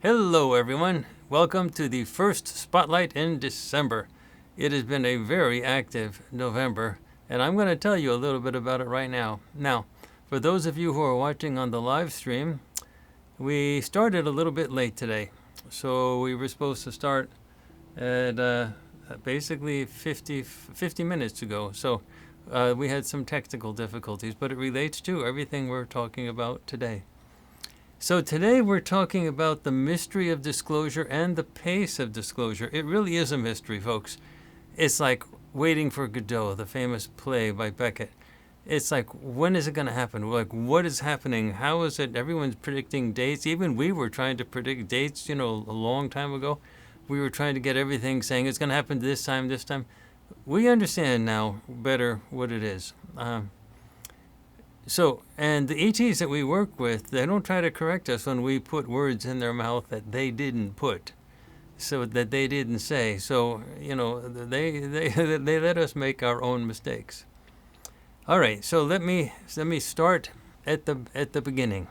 Hello, everyone. Welcome to the first Spotlight in December. It has been a very active November, and I'm going to tell you a little bit about it right now. Now, for those of you who are watching on the live stream, we started a little bit late today. So we were supposed to start at basically 50 minutes ago. So we had some technical difficulties, but it relates to everything we're talking about today. So today we're talking about the mystery of disclosure and the pace of disclosure. It really is a mystery, folks. It's like Waiting for Godot, the famous play by Beckett. It's like, when is it going to happen? Like, what is happening? How is it? Everyone's predicting dates. Even we were trying to predict dates, a long time ago. We were trying to get everything saying it's going to happen this time, this time. We understand now better what it is. And the ETs that we work with, they don't try to correct us when we put words in their mouth that they didn't put, so that they didn't say. So, they let us make our own mistakes. All right, so let me start at the beginning.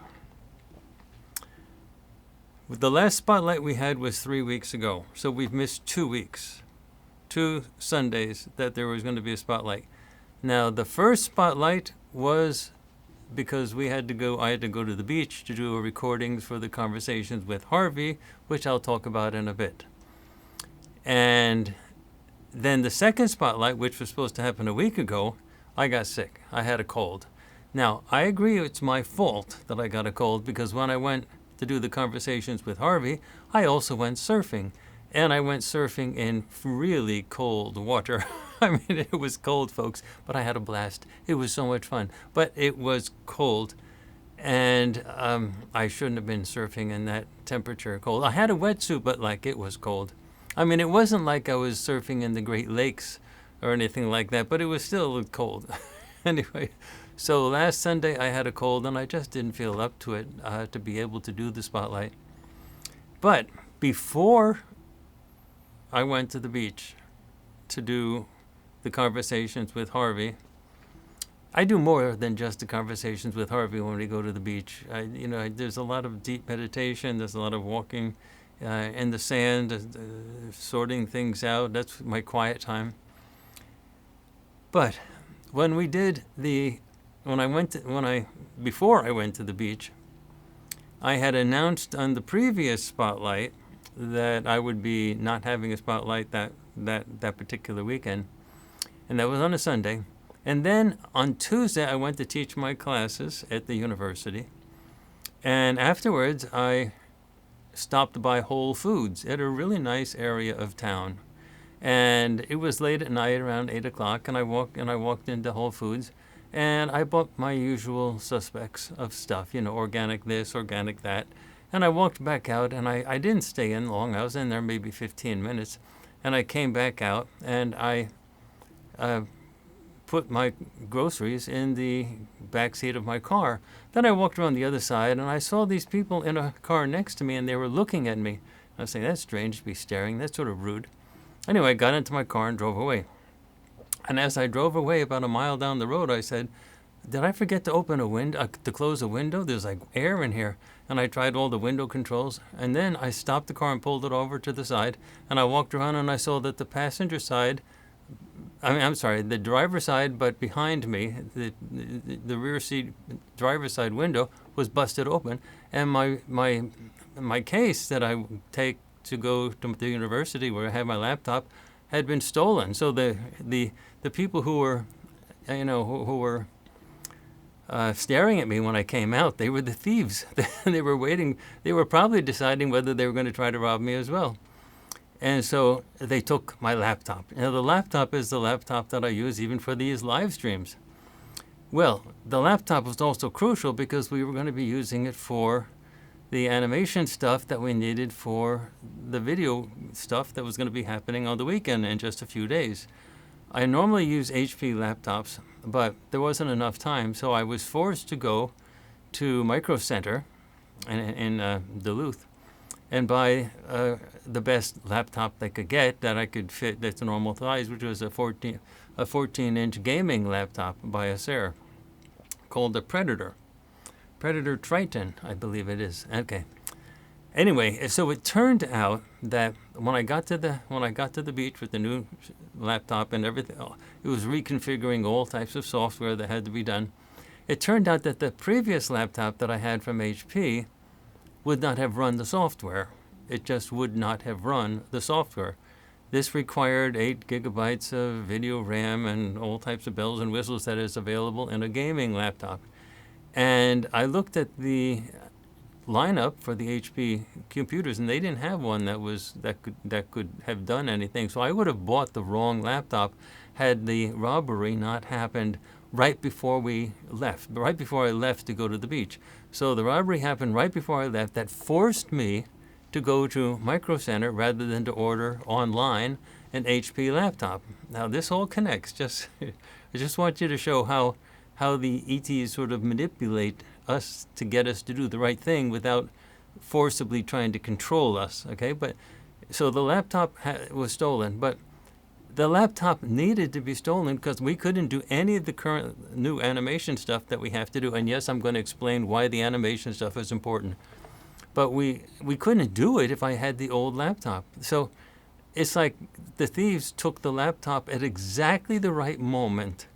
The last spotlight we had was 3 weeks ago, so we've missed 2 weeks, 2 Sundays that there was going to be a spotlight. Now, the first spotlight was because I had to go to the beach to do recordings for the conversations with Harvey, which I'll talk about in a bit. And then the second spotlight, which was supposed to happen a week ago, I got sick. I had a cold. Now, I agree it's my fault that I got a cold, because when I went to do the conversations with Harvey, I also went surfing. And I went surfing in really cold water. I mean, it was cold, folks, but I had a blast. It was so much fun. But it was cold, and I shouldn't have been surfing in that temperature cold. I had a wetsuit, but it was cold. I mean, it wasn't like I was surfing in the Great Lakes or anything like that, but it was still cold. Anyway, so last Sunday I had a cold, and I just didn't feel up to it to be able to do the spotlight. But before I went to the beach to do the conversations with Harvey. I do more than just the conversations with Harvey when we go to the beach. There's a lot of deep meditation. There's a lot of walking in the sand, sorting things out. That's my quiet time. But when before I went to the beach, I had announced on the previous spotlight that I would be not having a spotlight that particular weekend. And that was on a Sunday. And then on Tuesday, I went to teach my classes at the university. And afterwards, I stopped by Whole Foods at a really nice area of town. And it was late at night, around 8 o'clock, and I walked into Whole Foods, and I bought my usual suspects of stuff, organic this, organic that. And I walked back out, and I didn't stay in long. I was in there maybe 15 minutes. And I came back out, and I put my groceries in the back seat of my car. Then I walked around the other side, and I saw these people in a car next to me, and they were looking at me. I was saying, that's strange to be staring. That's sort of rude. Anyway, I got into my car and drove away. And as I drove away about a mile down the road, I said, did I forget to open a window, to close a window? There's air in here. And I tried all the window controls. And then I stopped the car and pulled it over to the side. And I walked around, and I saw that the passenger side, the driver's side, but behind me, the rear seat driver's side window was busted open. And my case that I take to go to the university where I have my laptop had been stolen. So the people who were, who were staring at me when I came out, they were the thieves. They were waiting. They were probably deciding whether they were going to try to rob me as well. And so they took my laptop. Now, the laptop is the laptop that I use even for these live streams. Well, the laptop was also crucial because we were going to be using it for the animation stuff that we needed for the video stuff that was going to be happening on the weekend in just a few days. I normally use HP laptops, but there wasn't enough time, so I was forced to go to Micro Center in Duluth and buy the best laptop they could get that I could fit that's a normal size, which was a 14-inch gaming laptop by Acer called the Predator Triton, I believe it is. Okay. Anyway, so it turned out that when I got to the beach with the new laptop and everything, it was reconfiguring all types of software that had to be done. It turned out that the previous laptop that I had from HP would not have run the software. It just would not have run the software. This required 8 gigabytes of video RAM and all types of bells and whistles that is available in a gaming laptop. And I looked at the lineup for the HP computers, and they didn't have one that could have done anything. So I would have bought the wrong laptop had the robbery not happened right before we left, right before I left to go to the beach. So the robbery happened right before I left. That forced me to go to Micro Center rather than to order online an HP laptop. Now this all connects. I just want you to show how the ETs sort of manipulate us to get us to do the right thing without forcibly trying to control us, okay? But so the laptop was stolen, but the laptop needed to be stolen because we couldn't do any of the current new animation stuff that we have to do. And yes, I'm going to explain why the animation stuff is important. But we couldn't do it if I had the old laptop. So it's like the thieves took the laptop at exactly the right moment.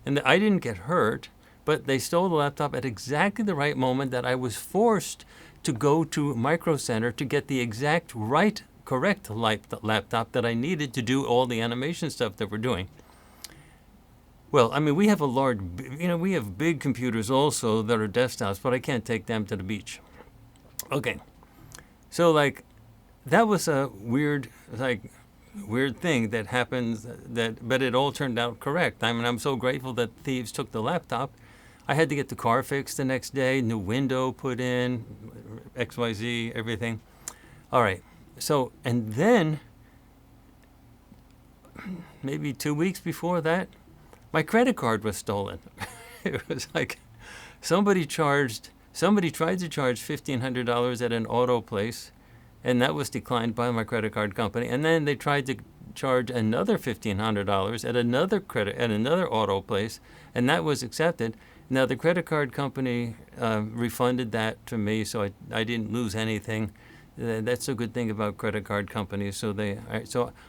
And I didn't get hurt, but they stole the laptop at exactly the right moment that I was forced to go to Micro Center to get the exact correct laptop that I needed to do all the animation stuff that we're doing. Well, I mean, we have we have big computers also that are desktops, but I can't take them to the beach. Okay, so that was a weird thing that happened, but it all turned out correct. I mean, I'm so grateful that thieves took the laptop. I had to get the car fixed the next day, new window put in, XYZ, everything. All right, so, and then maybe 2 weeks before that, my credit card was stolen. It was like somebody tried to charge $1,500 at an auto place, and that was declined by my credit card company. And then they tried to charge another $1,500 at another auto place, and that was accepted. Now the credit card company refunded that to me, so I didn't lose anything. That's a good thing about credit card companies. So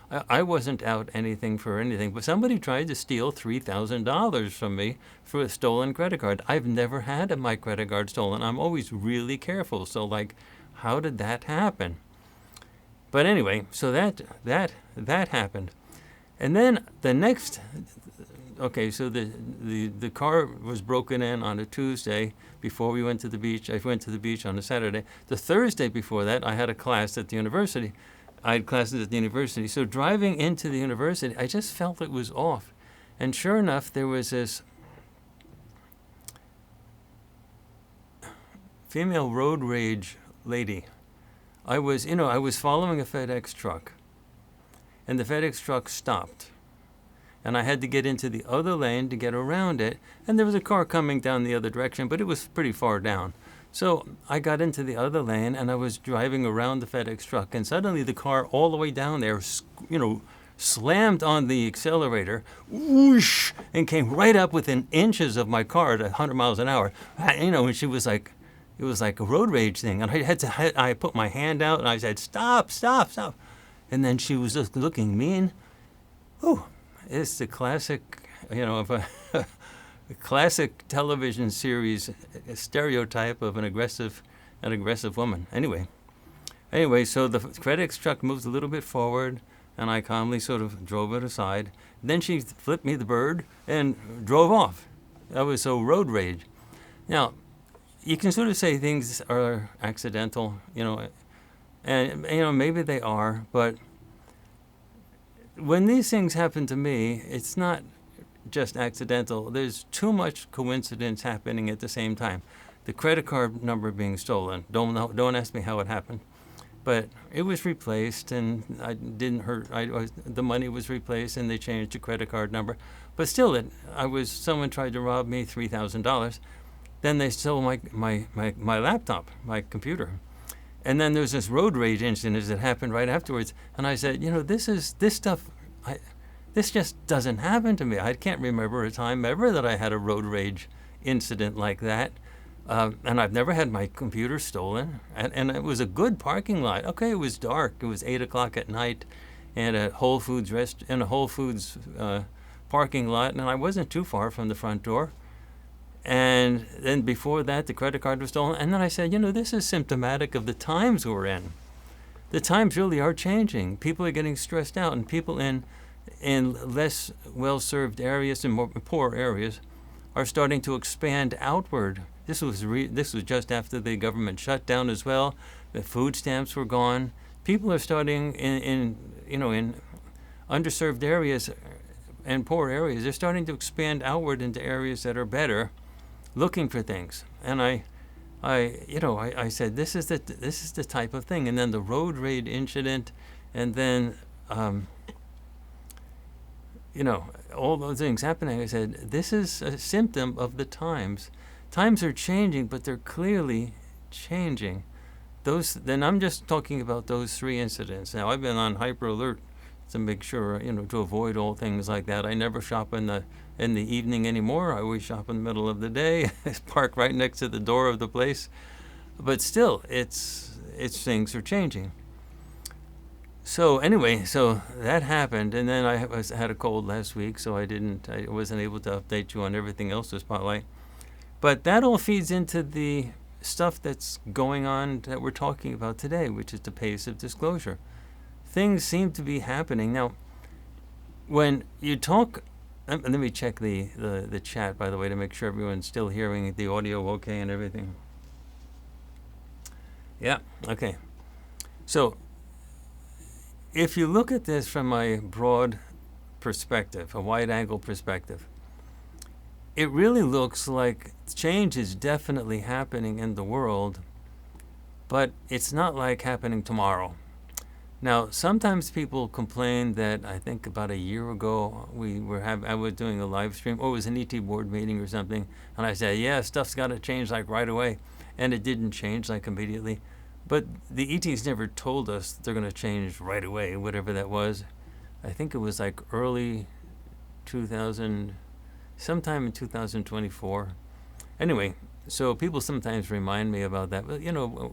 I wasn't out anything for anything. But somebody tried to steal $3,000 from me for a stolen credit card. I've never had my credit card stolen. I'm always really careful. So how did that happen? But anyway, so that happened. And then the next, okay, so the car was broken in on a Tuesday before we went to the beach. I went to the beach on a Saturday. The Thursday before that, I had a class at the university. I had classes at the university. So driving into the university, I just felt it was off. And sure enough, there was this female road rage lady. I was following a FedEx truck, and the FedEx truck stopped, and I had to get into the other lane to get around it, and there was a car coming down the other direction, but it was pretty far down. So I got into the other lane, and I was driving around the FedEx truck, and suddenly the car all the way down there, slammed on the accelerator, whoosh, and came right up within inches of my car at 100 miles an hour. And she was like, it was like a road rage thing. And I put my hand out and I said, stop. And then she was just looking mean. Oh, it's the classic, of a classic television series stereotype of an aggressive woman. Anyway, so the FedEx truck moves a little bit forward, and I calmly sort of drove it aside. Then she flipped me the bird and drove off. That was so road rage. Now, you can sort of say things are accidental, and maybe they are, but when these things happen to me, it's not just accidental. There's too much coincidence happening at the same time. The credit card number being stolen. Don't ask me how it happened, but it was replaced, and I didn't hurt. The money was replaced, and they changed the credit card number, but still, someone tried to rob me $3,000. Then they stole my laptop, my computer. And then there's this road rage incident that happened right afterwards. And I said, this just doesn't happen to me. I can't remember a time ever that I had a road rage incident like that. And I've never had my computer stolen. And it was a good parking lot. Okay, it was dark. It was 8 o'clock at night, and a Whole Foods parking lot, and I wasn't too far from the front door. And then before that, the credit card was stolen. And then I said, this is symptomatic of the times we're in. The times really are changing. People are getting stressed out, and people in less well-served areas and more poor areas are starting to expand outward. This was just after the government shutdown as well. The food stamps were gone. People are starting in underserved areas and poor areas. They're starting to expand outward into areas that are better, looking for things. And I said, this is the type of thing. And then the road raid incident, and then all those things happening. I said, this is a symptom of the times. Times are changing, but they're clearly changing. Then I'm just talking about those 3 incidents. Now, I've been on hyper alert to make sure, to avoid all things like that. I never shop in the evening anymore. I always shop in the middle of the day. Park right next to the door of the place. But still, it's things are changing. So anyway, so that happened, and then I had a cold last week, so I wasn't able to update you on everything else to Spotlight. But that all feeds into the stuff that's going on that we're talking about today, which is the pace of disclosure. Things seem to be happening. Now, when you talk, let me check the chat, by the way, to make sure everyone's still hearing the audio okay and everything. Yeah, okay. So, if you look at this from a broad perspective, a wide-angle perspective, it really looks like change is definitely happening in the world, but it's not like happening tomorrow. Now, sometimes people complain that, I think about a year ago, I was doing a live stream, or it was an ET board meeting or something, and I said, yeah, stuff's got to change like right away, and it didn't change like immediately. But the ETs never told us they're going to change right away, whatever that was. I think it was like early 2000, sometime in 2024. Anyway, so people sometimes remind me about that. But,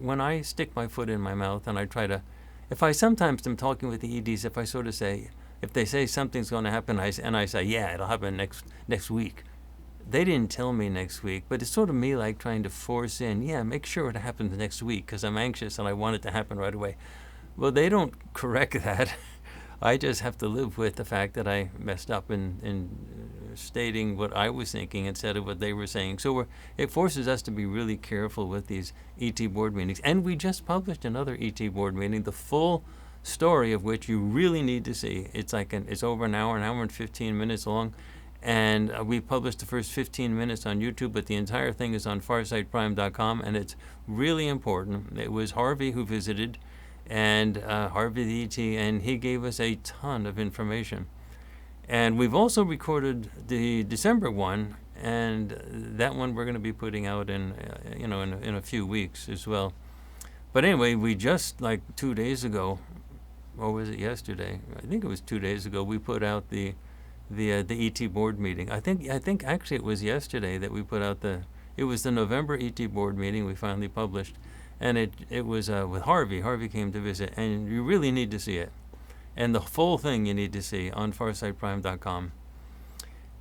when I stick my foot in my mouth and I try to, if I sometimes am talking with the EDs, if I sort of say, if they say something's going to happen, and I say, yeah, it'll happen next week. They didn't tell me next week, but it's sort of me like trying to force in, yeah, make sure it happens next week because I'm anxious and I want it to happen right away. Well, they don't correct that. I just have to live with the fact that I messed up in stating what I was thinking instead of what they were saying. So it forces us to be really careful with these ET board meetings. And we just published another ET board meeting, the full story of which you really need to see. It's over an hour and 15 minutes long. And we published the first 15 minutes on YouTube, but the entire thing is on FARSIGHT'Prime.com, and it's really important. It was Harvey who visited, and Harvey the ET, and he gave us a ton of information. And we've also recorded the December one, and that one we're going to be putting out in a few weeks as well. But anyway, we just like 2 days ago, or was it yesterday? I think it was 2 days ago. We put out the ET board meeting. I think actually it was yesterday that we put out it was the November ET board meeting we finally published, and it was with Harvey. Harvey came to visit, and you really need to see it. And the full thing you need to see on FARSIGHT'Prime.com.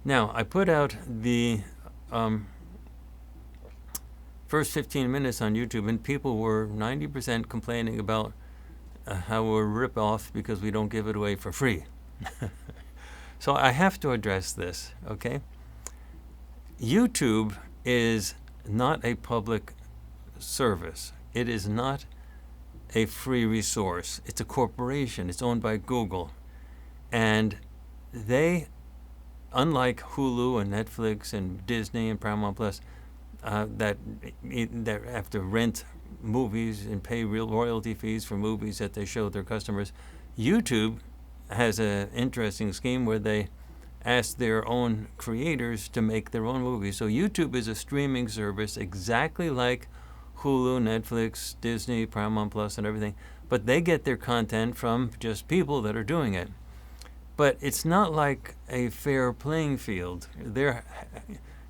Now, I put out the first 15 minutes on YouTube, and people were 90% complaining about how we're rip off because we don't give it away for free. So I have to address this, okay? YouTube is not a public service. It is not a free resource. It's a corporation. It's owned by Google. And they, unlike Hulu and Netflix and Disney and Paramount Plus, that have to rent movies and pay real royalty fees for movies that they show their customers, YouTube has an interesting scheme where they ask their own creators to make their own movies. So YouTube is a streaming service exactly like Hulu, Netflix, Disney, Paramount Plus, and everything. But they get their content from just people that are doing it. But it's not like a fair playing field.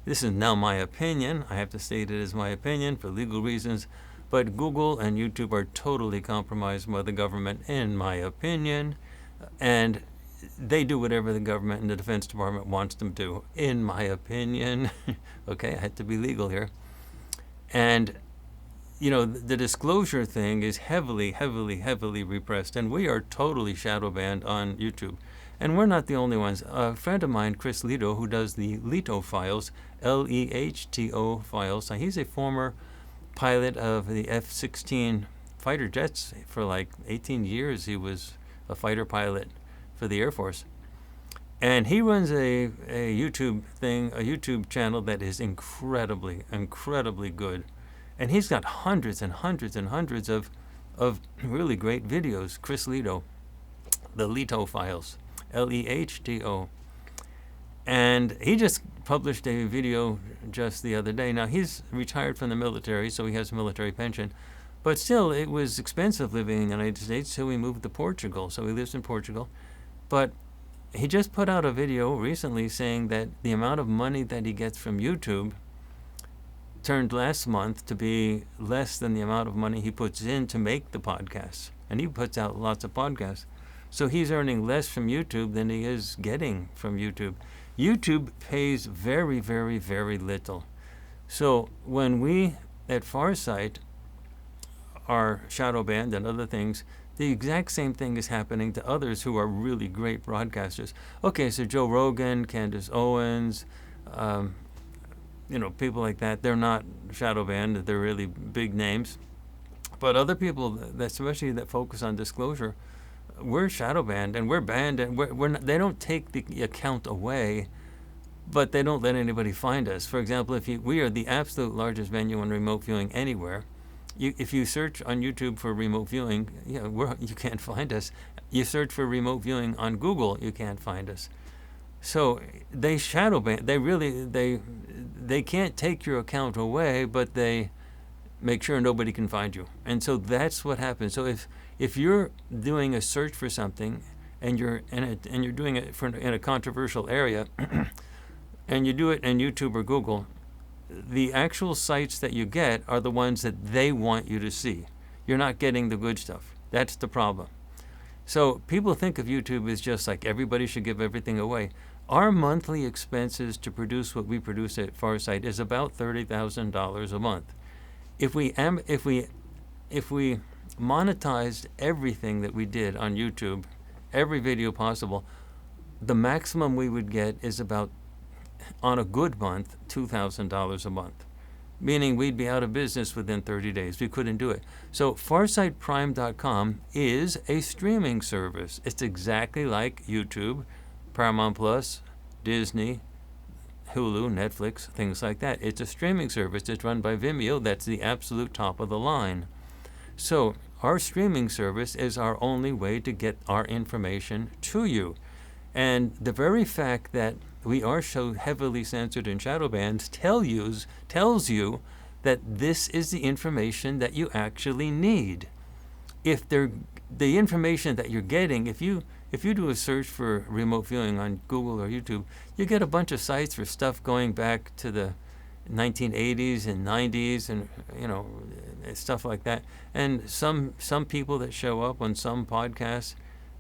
This is now my opinion. I have to state it as my opinion for legal reasons. But Google and YouTube are totally compromised by the government, in my opinion. And they do whatever the government and the Defense Department wants them to, in my opinion. Okay, I had to be legal here. And, you know, the disclosure thing is heavily, heavily, heavily repressed. And we are totally shadow banned on YouTube. And we're not the only ones. A friend of mine, Chris Lehto, who does the Lehto Files, Lehto Files, he's a former pilot of the F-16 fighter jets. For like 18 years, he was a fighter pilot for the Air Force. And he runs a YouTube channel that is incredibly, incredibly good. And he's got hundreds and hundreds and hundreds of really great videos. Chris Lehto, the Lehto Files, Lehto. And he just published a video just the other day. Now, he's retired from the military, so he has a military pension. But still, it was expensive living in the United States, so he moved to Portugal. So he lives in Portugal. But he just put out a video recently saying that the amount of money that he gets from YouTube turned last month to be less than the amount of money he puts in to make the podcasts. And he puts out lots of podcasts. So he's earning less from YouTube than he is getting from YouTube. YouTube pays very, very, very little. So when we at Farsight are shadow banned and other things, the exact same thing is happening to others who are really great broadcasters. Okay, so Joe Rogan, Candace Owens, people like that, they're not shadow banned. They're really big names. But other people, especially that focus on disclosure, we're shadow banned, and we're banned, and we're not, they don't take the account away, but they don't let anybody find us. For example, we are the absolute largest venue on remote viewing anywhere. If you search on YouTube for remote viewing, you can't find us. You search for remote viewing on Google, you can't find us. So they shadow ban. They can't take your account away, but they make sure nobody can find you. And so that's what happens. So if you're doing a search for something and you're doing it in a controversial area, and you do it in YouTube or Google, the actual sites that you get are the ones that they want you to see. You're not getting the good stuff. That's the problem. So people think of YouTube as just like everybody should give everything away. Our monthly expenses to produce what we produce at Farsight is about $30,000 a month. If we monetized everything that we did on YouTube, every video possible, the maximum we would get is about, on a good month, $2,000 a month, meaning we'd be out of business within 30 days. We couldn't do it. So FarsightPrime.com is a streaming service. It's exactly like YouTube, Paramount Plus, Disney, Hulu, Netflix, things like that. It's a streaming service. It's run by Vimeo. That's the absolute top of the line. So our streaming service is our only way to get our information to you. And the very fact that we are so heavily censored and shadow banned tells you that this is the information that you actually need. If the information that you're getting, if you do a search for remote viewing on Google or YouTube, you get a bunch of sites for stuff going back to the 1980s and 90s and stuff like that. And some people that show up on some podcasts,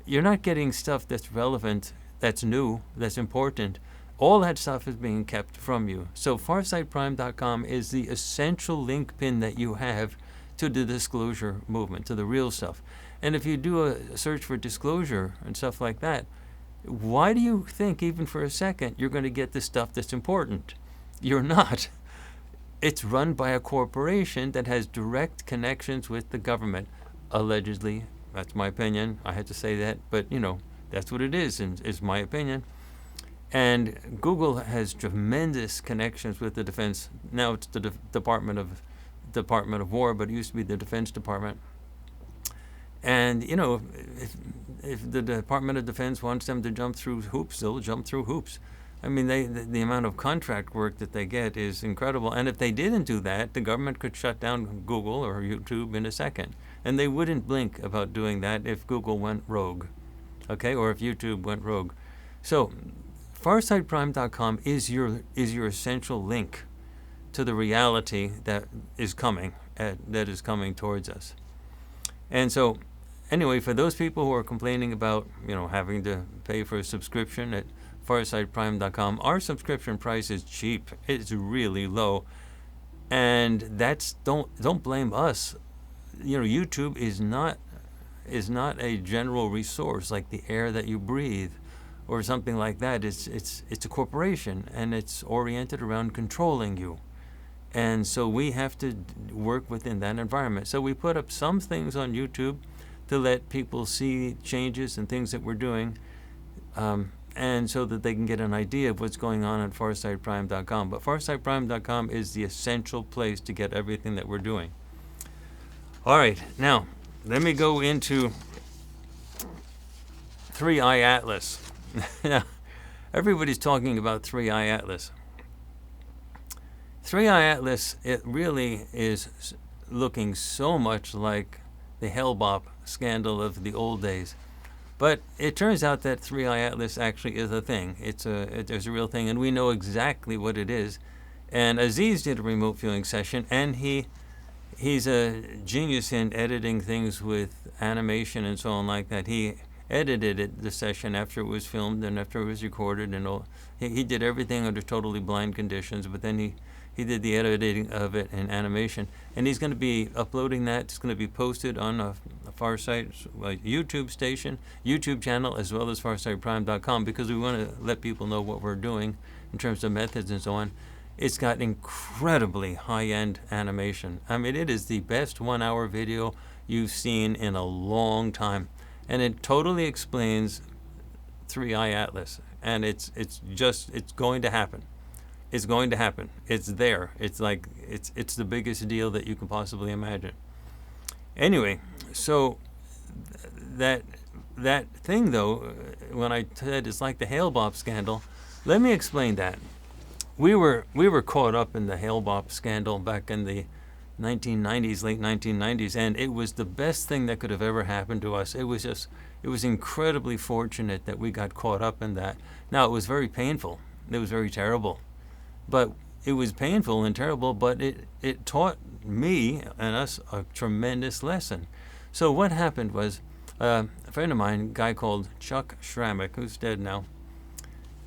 you're not getting stuff that's relevant, that's new, that's important. All that stuff is being kept from you. So FarsightPrime.com is the essential link pin that you have to the disclosure movement, to the real stuff. And if you do a search for disclosure and stuff like that, why do you think, even for a second, you're going to get the stuff that's important? You're not. It's run by a corporation that has direct connections with the government, allegedly. That's my opinion. I had to say that, but that's what it is, and is my opinion. And Google has tremendous connections with the defense. Now it's the Department of War, but it used to be the Defense Department. And if the Department of Defense wants them to jump through hoops, they'll jump through hoops. I mean, the amount of contract work that they get is incredible. And if they didn't do that, the government could shut down Google or YouTube in a second. And they wouldn't blink about doing that if Google went rogue, okay, or if YouTube went rogue. So FarsightPrime.com is your essential link to the reality that is coming towards us. And so, anyway, for those people who are complaining about having to pay for a subscription at FarsightPrime.com, our subscription price is cheap. It's really low, and don't blame us. YouTube is not a general resource like the air that you breathe or something like that. It's a corporation, and it's oriented around controlling you. And so we have to work within that environment. So we put up some things on YouTube to let people see changes and things that we're doing, and so that they can get an idea of what's going on at FarsightPrime.com. But FarsightPrime.com is the essential place to get everything that we're doing. All right, now let me go into 3i Atlas. Now, everybody's talking about 3i Atlas. 3i Atlas, it really is looking so much like the Hellbop scandal of the old days. But it turns out that 3i Atlas actually is a thing. There's a real thing, and we know exactly what it is. And Aziz did a remote viewing session, and he's a genius in editing things with animation and so on like that. He edited the session after it was filmed and after it was recorded, and all. He did everything under totally blind conditions, but then he did the editing of it in animation, and he's going to be uploading that. It's going to be posted on a Farsight's YouTube channel, as well as FarsightPrime.com, because we want to let people know what we're doing in terms of methods and so on. It's got incredibly high-end animation. I mean, it is the best 1-hour video you've seen in a long time, and it totally explains 3i Atlas, and it's going to happen. It's going to happen. It's there. It's the biggest deal that you can possibly imagine. Anyway, so that thing though, when I said it's like the Hale-Bopp scandal, let me explain that. We were caught up in the Hale-Bopp scandal back in the 1990s, late 1990s, and it was the best thing that could have ever happened to us. It was incredibly fortunate that we got caught up in that. Now, it was very painful. It was very terrible. But it was painful and terrible, but it taught me and us a tremendous lesson. So what happened was, a friend of mine, a guy called Chuck Schrammick, who's dead now.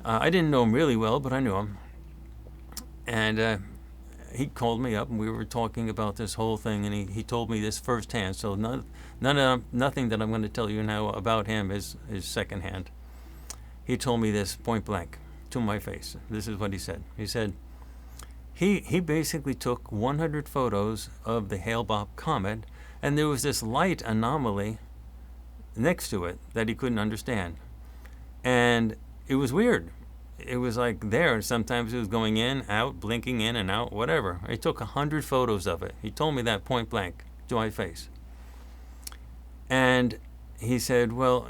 I didn't know him really well, but I knew him. And he called me up, and we were talking about this whole thing, and he told me this firsthand. So nothing that I'm going to tell you now about him is secondhand. He told me this point blank to my face. This is what he said. He said he basically took 100 photos of the Hale-Bopp comet, and there was this light anomaly next to it that he couldn't understand. And it was weird. It was like there. Sometimes it was going in, out, blinking in and out, whatever. He took 100 photos of it. He told me that point blank to my face. And he said, well,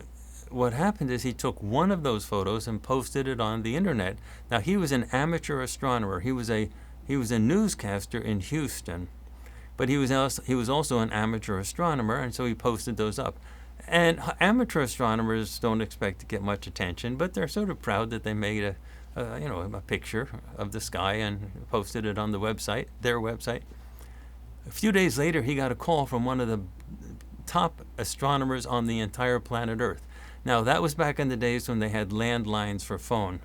what happened is he took one of those photos and posted it on the internet. Now, he was an amateur astronomer. He was a newscaster in Houston, but he was also an amateur astronomer, and so he posted those up. And amateur astronomers don't expect to get much attention, but they're sort of proud that they made a picture of the sky and posted it on the website, their website. A few days later, he got a call from one of the top astronomers on the entire planet Earth. Now, that was back in the days when they had landlines for phone.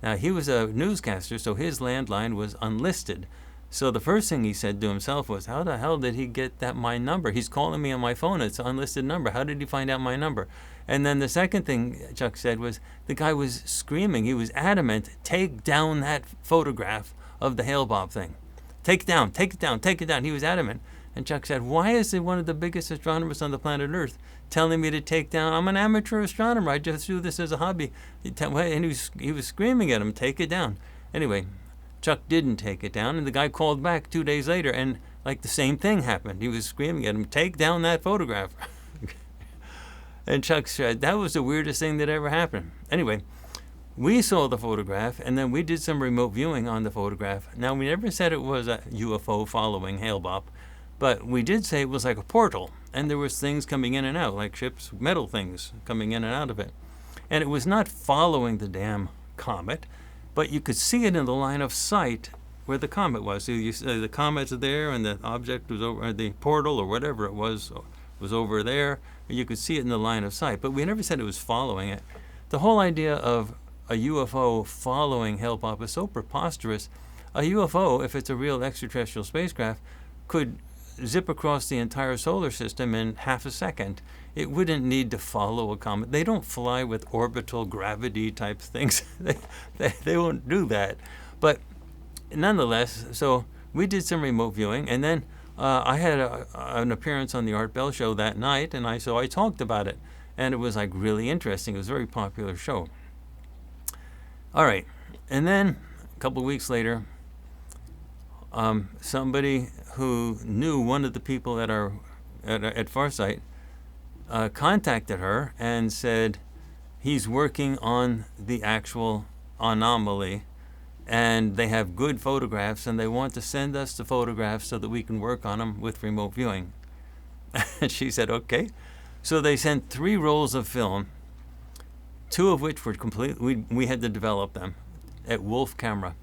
Now, he was a newscaster, so his landline was unlisted. So the first thing he said to himself was, how the hell did he get my number? He's calling me on my phone. It's an unlisted number. How did he find out my number? And then the second thing Chuck said was, the guy was screaming. He was adamant, take down that photograph of the Hale-Bopp thing. Take it down, take it down, take it down. He was adamant. And Chuck said, why is it one of the biggest astronomers on the planet Earth telling me to take down? I'm an amateur astronomer. I just do this as a hobby. And he was screaming at him, take it down. Anyway, Chuck didn't take it down, and the guy called back 2 days later, and like the same thing happened. He was screaming at him, take down that photograph. And Chuck said, that was the weirdest thing that ever happened. Anyway, we saw the photograph, and then we did some remote viewing on the photograph. Now, we never said it was a UFO following Hale-Bopp, but we did say it was like a portal, and there was things coming in and out, like ships, metal things coming in and out of it. And it was not following the damn comet, but you could see it in the line of sight where the comet was. So you see the comet's there, and the object was over, the portal or whatever it was over there. You could see it in the line of sight, but we never said it was following it. The whole idea of a UFO following Hale-Bopp is so preposterous. A UFO, if it's a real extraterrestrial spacecraft, could zip across the entire solar system in half a second. It wouldn't need to follow a comet. They don't fly with orbital gravity type things. They won't do that. But nonetheless, so we did some remote viewing, and then I had an appearance on the Art Bell show that night, and I talked about it, and it was like really interesting. It was a very popular show. All right, and then a couple of weeks later, somebody who knew one of the people at Farsight contacted her and said he's working on the actual anomaly, and they have good photographs, and they want to send us the photographs so that we can work on them with remote viewing. And she said, okay. So they sent 3 rolls of film, 2 of which were complete. We had to develop them at Wolf Camera.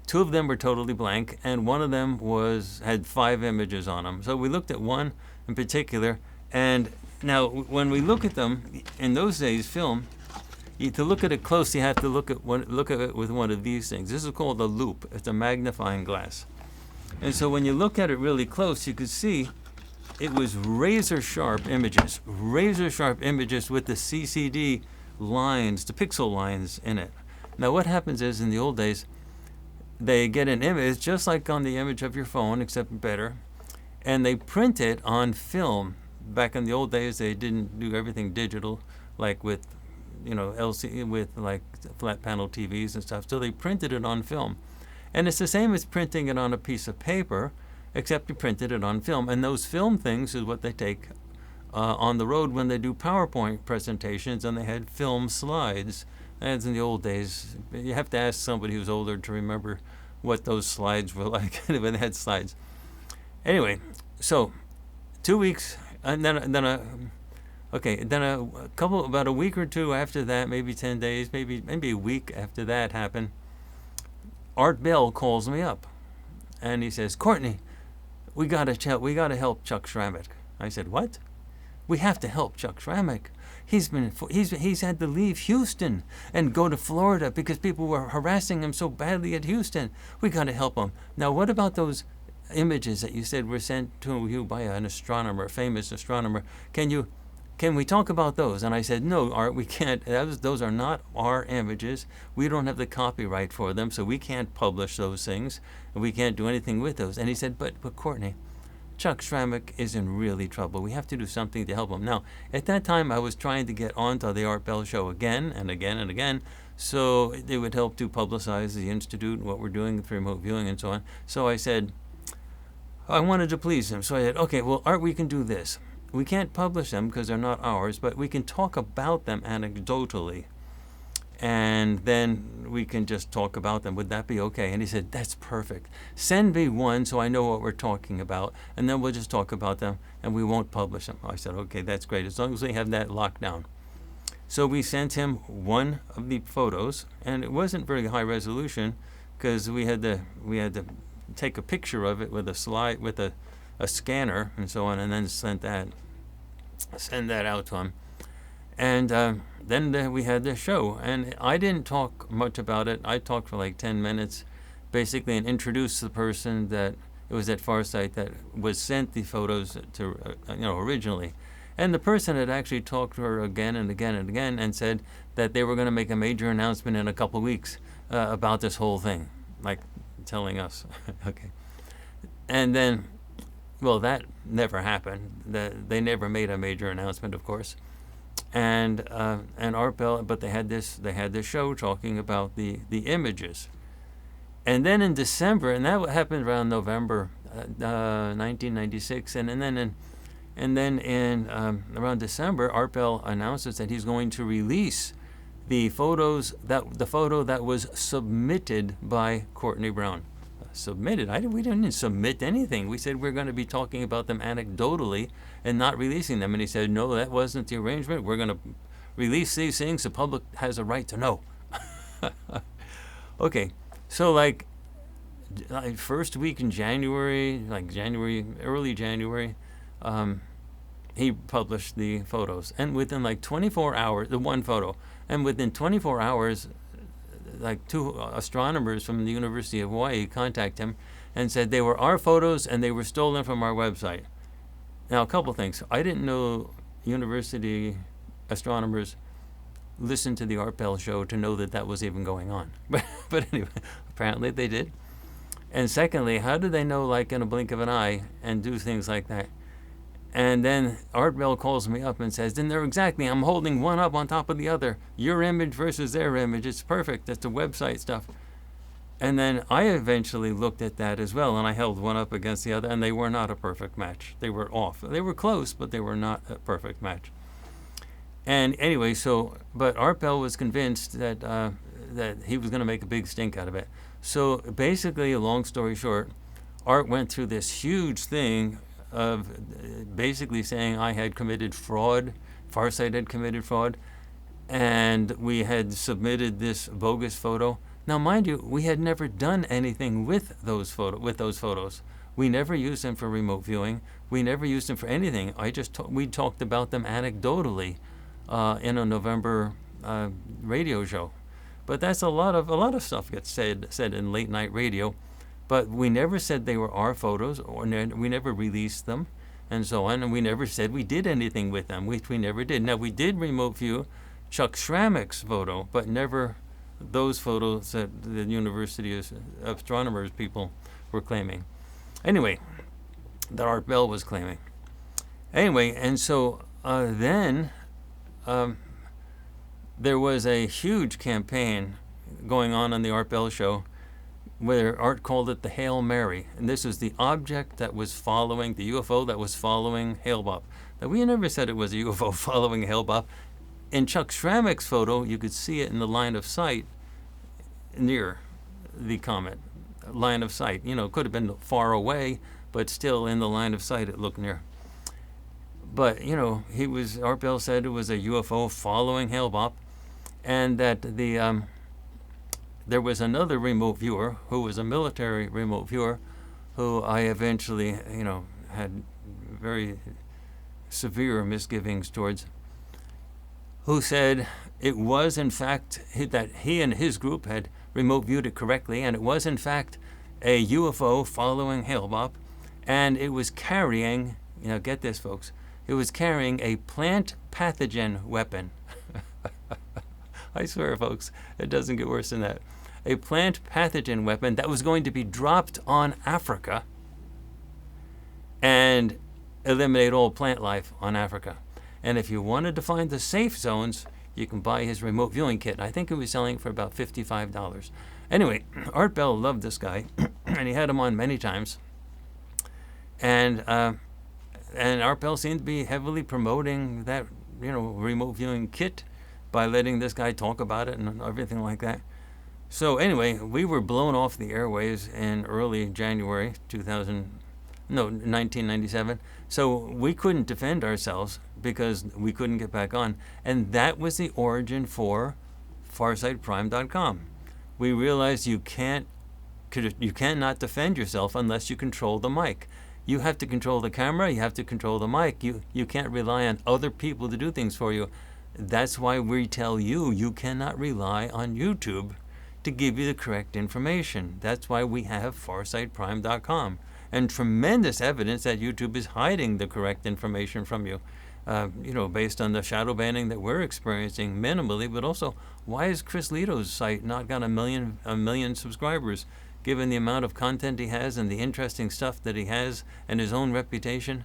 2 of them were totally blank, and 1 of them had 5 images on them. So we looked at one in particular, and now when we look at them, in those days, film, to look at it close, you have to look at it with one of these things. This is called a loop. It's a magnifying glass. And so when you look at it really close, you could see it was razor-sharp images with the CCD lines, the pixel lines in it. Now what happens is, in the old days, they get an image just like on the image of your phone, except better, and they print it on film. Back in the old days, they didn't do everything digital, like with LCD, with like flat panel TVs and stuff. So they printed it on film, and it's the same as printing it on a piece of paper, except you printed it on film. And those film things is what they take on the road when they do PowerPoint presentations, and they had film slides. As in the old days, you have to ask somebody who's older to remember what those slides were like when they had slides. Anyway, so 2 weeks, and then about a week or 2 after that, maybe 10 days, maybe a week after that happened, Art Bell calls me up, and he says, "Courtney, we gotta help Chuck Schrammick." I said, "What?" "We have to help Chuck Schrammick. He's had to leave Houston and go to Florida because people were harassing him so badly at Houston. We got to help him. Now, what about those images that you said were sent to you by an astronomer, a famous astronomer? Can we talk about those?" And I said, "No, Art, we can't. Those are not our images. We don't have the copyright for them, so we can't publish those things, and we can't do anything with those." And he said, but Courtney, Chuck Schrammick is in really trouble. We have to do something to help him. Now, at that time, I was trying to get onto the Art Bell show again and again and again, so it would help to publicize the Institute and what we're doing with remote viewing and so on. So I said, I wanted to please him. So I said, okay, well, Art, we can do this. We can't publish them because they're not ours, but we can talk about them anecdotally. And then we can just talk about them. Would that be okay? And he said, that's perfect. Send me one so I know what we're talking about, and then we'll just talk about them, and we won't publish them. I said, okay, that's great, as long as we have that locked down. So we sent him one of the photos, and it wasn't very high resolution because we had to take a picture of it with a slide, with a scanner and so on, and then send that out to him. And then we had the show, and I didn't talk much about it. I talked for like 10 minutes, basically, and introduced the person that it was at Farsight that was sent the photos to, originally. And the person had actually talked to her again and again and again and said that they were going to make a major announcement in a couple of weeks about this whole thing, like telling us. Okay. And then, well, that never happened. They never made a major announcement, of course. And Art Bell, but they had this show talking about the images. And then in December, and that happened around November 1996, and then in around December, Art Bell announces that he's going to release the photo that was submitted by Courtney Brown. Submitted? We didn't submit anything. We said we're going to be talking about them anecdotally and not releasing them. And he said, no, that wasn't the arrangement. We're going to release these things. The public has a right to know. Okay, so like first week in January, early January, he published the photos, and within like 24 hours, the one photo, and within 24 hours, like two astronomers from the University of Hawaii contacted him and said they were our photos and they were stolen from our website. Now, a couple things. I didn't know university astronomers listened to the Art Bell show to know that that was even going on. But anyway, apparently they did. And secondly, how do they know, like, in a blink of an eye and do things like that? And then Art Bell calls me up and says, then they're exactly, I'm holding one up on top of the other. Your image versus their image. It's perfect. That's the website stuff. And then I eventually looked at that as well, and I held one up against the other, and they were not a perfect match. They were off. They were close, but they were not a perfect match. And anyway, but Art Bell was convinced that that he was going to make a big stink out of it. So basically, a long story short, Art went through this huge thing of basically saying I had committed fraud, Farsight had committed fraud, and we had submitted this bogus photo. Now, mind you, we had never done anything with those photos. We never used them for remote viewing. We never used them for anything. We talked about them anecdotally in a November radio show. But that's a lot of stuff gets said in late night radio. But we never said they were our photos, or we never released them, and so on. And we never said we did anything with them, which we never did. Now, we did remote view Chuck Schrammick's photo, but never those photos that the University of Astronomers people were claiming. Anyway, that Art Bell was claiming. Anyway, and so then there was a huge campaign going on the Art Bell show, where Art called it the Hail Mary. And this was the object that was following, the UFO that was following Hale-Bopp. Now, we never said it was a UFO following Hale-Bopp. In Chuck Schrammick's photo, you could see it in the line of sight near the comet. Line of sight. You know, it could have been far away, but still in the line of sight it looked near. But, you know, Art Bell said it was a UFO following Hale-Bopp, and that there was another remote viewer who was a military remote viewer who I eventually, had very severe misgivings towards, who said it was in fact that he and his group had remote viewed it correctly, and it was in fact a UFO following Hale-Bopp, and it was carrying, get this folks, it was carrying a plant pathogen weapon. I swear, folks, it doesn't get worse than that. A plant pathogen weapon that was going to be dropped on Africa and eliminate all plant life on Africa. And if you wanted to find the safe zones, you can buy his remote viewing kit. I think he was selling for about $55. Anyway, Art Bell loved this guy, and he had him on many times. And Art Bell seemed to be heavily promoting that, remote viewing kit by letting this guy talk about it and everything like that. So anyway, we were blown off the airwaves in early January 1997. So we couldn't defend ourselves because we couldn't get back on. And that was the origin for FarsightPrime.com. We realized you cannot defend yourself unless you control the mic. You have to control the camera, you have to control the mic. You can't rely on other people to do things for you. That's why we tell you cannot rely on YouTube to give you the correct information. That's why we have FarsightPrime.com. And tremendous evidence that YouTube is hiding the correct information from you, based on the shadow banning that we're experiencing minimally, but also, why has Chris Lehto's site not got a million subscribers, given the amount of content he has and the interesting stuff that he has and his own reputation?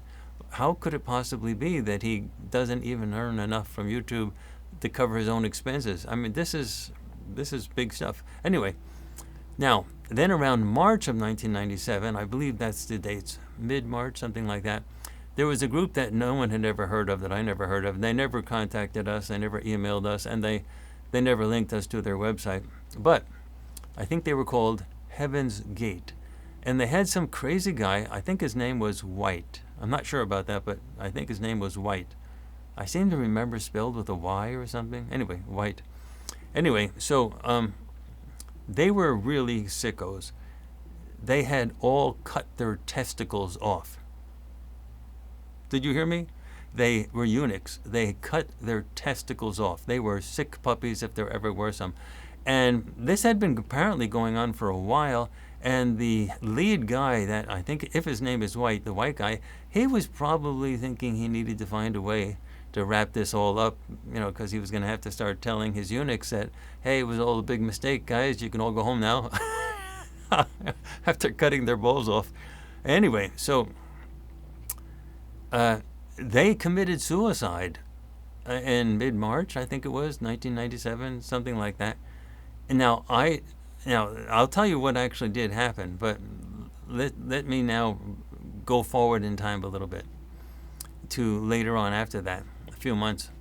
How could it possibly be that he doesn't even earn enough from YouTube to cover his own expenses? I mean, this is big stuff. Anyway, now, then around March of 1997, I believe that's the dates, mid-March, something like that, there was a group that no one had ever heard of, that I never heard of. They never contacted us, they never emailed us, and they never linked us to their website. But I think they were called Heaven's Gate. And they had some crazy guy, I think his name was White. I'm not sure about that, but I think his name was White. I seem to remember spelled with a Y or something. Anyway, White. Anyway, so They were really sickos. They had all cut their testicles off. Did you hear me? They were eunuchs. They cut their testicles off. They were sick puppies if there ever were some. And this had been apparently going on for a while. And the lead guy, that I think, if his name is White, the white guy, he was probably thinking he needed to find a way to wrap this all up, because he was going to have to start telling his eunuchs that, hey, it was all a big mistake, guys. You can all go home now. After cutting their balls off. Anyway, so they committed suicide in mid-March, I think it was, 1997, something like that. And now I'll tell you what actually did happen, but let me now go forward in time a little bit to later on after that, a few months.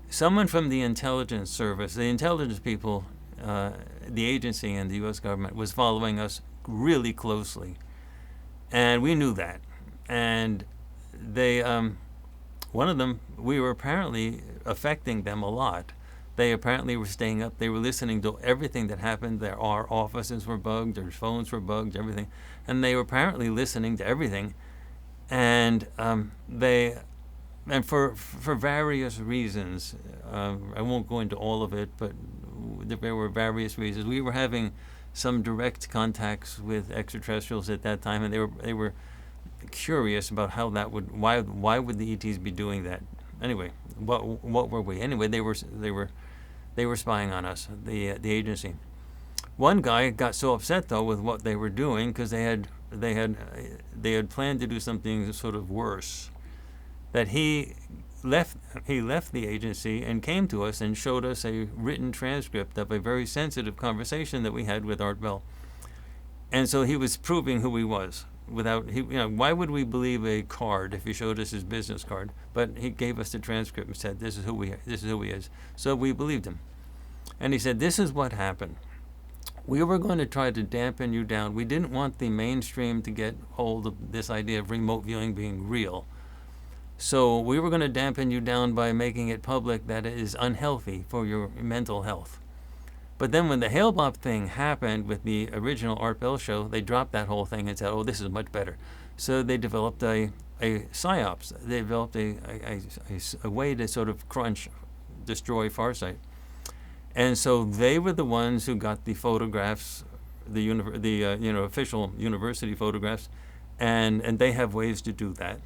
Someone from the intelligence service, the intelligence people, the agency and the U.S. government was following us really closely. And we knew that. And they, one of them, we were apparently affecting them a lot. They apparently were staying up. They were listening to everything that happened. Our offices were bugged, their phones were bugged, everything. And they were apparently listening to everything. And for various reasons, I won't go into all of it, but there were various reasons. We were having some direct contacts with extraterrestrials at that time, and they were curious about how that would, why would the ETs be doing that? Anyway, what were we? Anyway, they were spying on us, the agency. One guy got so upset though with what they were doing because they had planned to do something sort of worse, that he left the agency and came to us and showed us a written transcript of a very sensitive conversation that we had with Art Bell. And so he was proving who he was. Why would we believe a card if he showed us his business card? But he gave us the transcript and said, this is who he is. So we believed him. And he said, this is what happened. We were going to try to dampen you down. We didn't want the mainstream to get hold of this idea of remote viewing being real. So we were going to dampen you down by making it public that it is unhealthy for your mental health. But then when the Hale-Bopp thing happened with the original Art Bell show, they dropped that whole thing and said, oh, this is much better. So they developed a psyops. They developed a way to sort of destroy Farsight. And so they were the ones who got the photographs, the official university photographs, and they have ways to do that.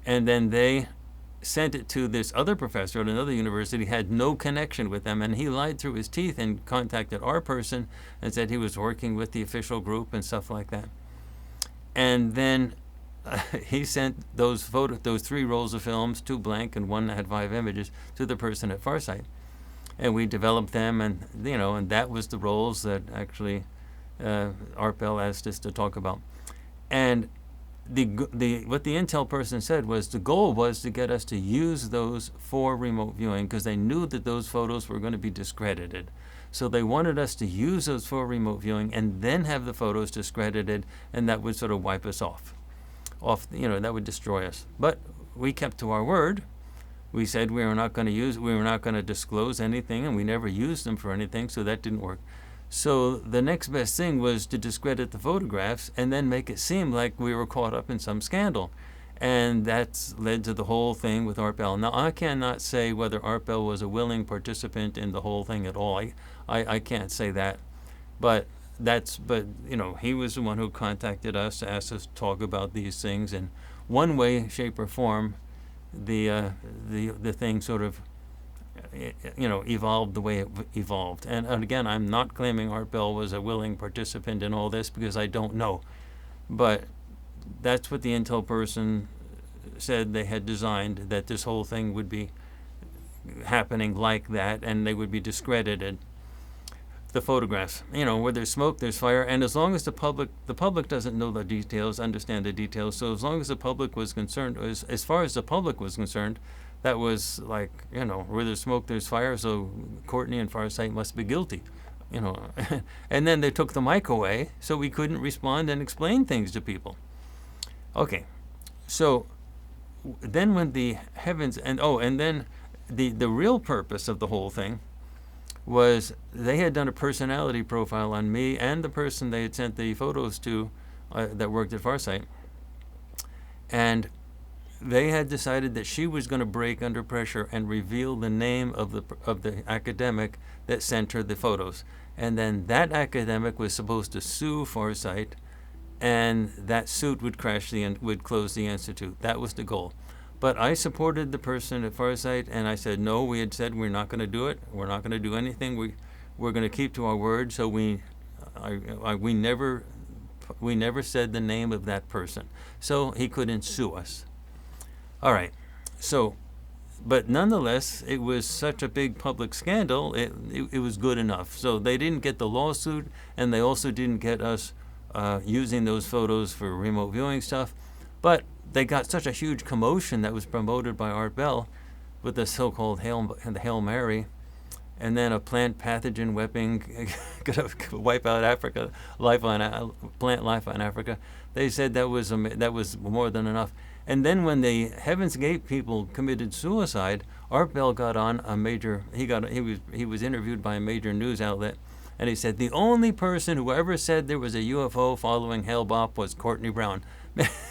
And then they sent it to this other professor at another university, had no connection with them, and he lied through his teeth and contacted our person and said he was working with the official group and stuff like that. And then he sent those 3 rolls of films, 2 blank and 1 had 5 images, to the person at Farsight. And we developed them, and and that was the rolls that actually Art Bell asked us to talk about. And what the Intel person said was the goal was to get us to use those for remote viewing because they knew that those photos were going to be discredited. So they wanted us to use those for remote viewing and then have the photos discredited, and that would sort of wipe us off. That would destroy us. But we kept to our word. We said we were not going to disclose anything, and we never used them for anything, so that didn't work. So the next best thing was to discredit the photographs and then make it seem like we were caught up in some scandal. And that's led to the whole thing with Art Bell. Now, I cannot say whether Art Bell was a willing participant in the whole thing at all. I can't say that. But he was the one who contacted us, asked us to talk about these things. In one way, shape, or form, the thing sort of evolved the way it evolved. And again, I'm not claiming Art Bell was a willing participant in all this because I don't know. But that's what the Intel person said they had designed, that this whole thing would be happening like that and they would be discredited. The photographs, where there's smoke, there's fire, and as long as the public doesn't know the details, understand the details, so as long as the public was concerned, as far as the public was concerned, that was like, where there's smoke, there's fire, so Courtney and Farsight must be guilty, And then they took the mic away, so we couldn't respond and explain things to people. Okay, so then when the heavens, and then the real purpose of the whole thing was they had done a personality profile on me and the person they had sent the photos to that worked at Farsight. And they had decided that she was going to break under pressure and reveal the name of the academic that sent her the photos. And then that academic was supposed to sue Farsight, and that suit would close the institute. That was the goal. But I supported the person at Farsight, and I said, no, we had said we're not going to do it. We're not going to do anything. We're going to keep to our word. So we never said the name of that person. So he couldn't sue us. All right. So, but nonetheless, it was such a big public scandal, it was good enough. So they didn't get the lawsuit, and they also didn't get us using those photos for remote viewing stuff. But they got such a huge commotion that was promoted by Art Bell with the so-called Hail Mary, and then a plant pathogen weapon going to wipe out plant life on Africa. They said that was more than enough. And then when the Heaven's Gate people committed suicide, Art Bell got on a major. He was interviewed by a major news outlet, and he said the only person who ever said there was a UFO following Hale Bopp was Courtney Brown.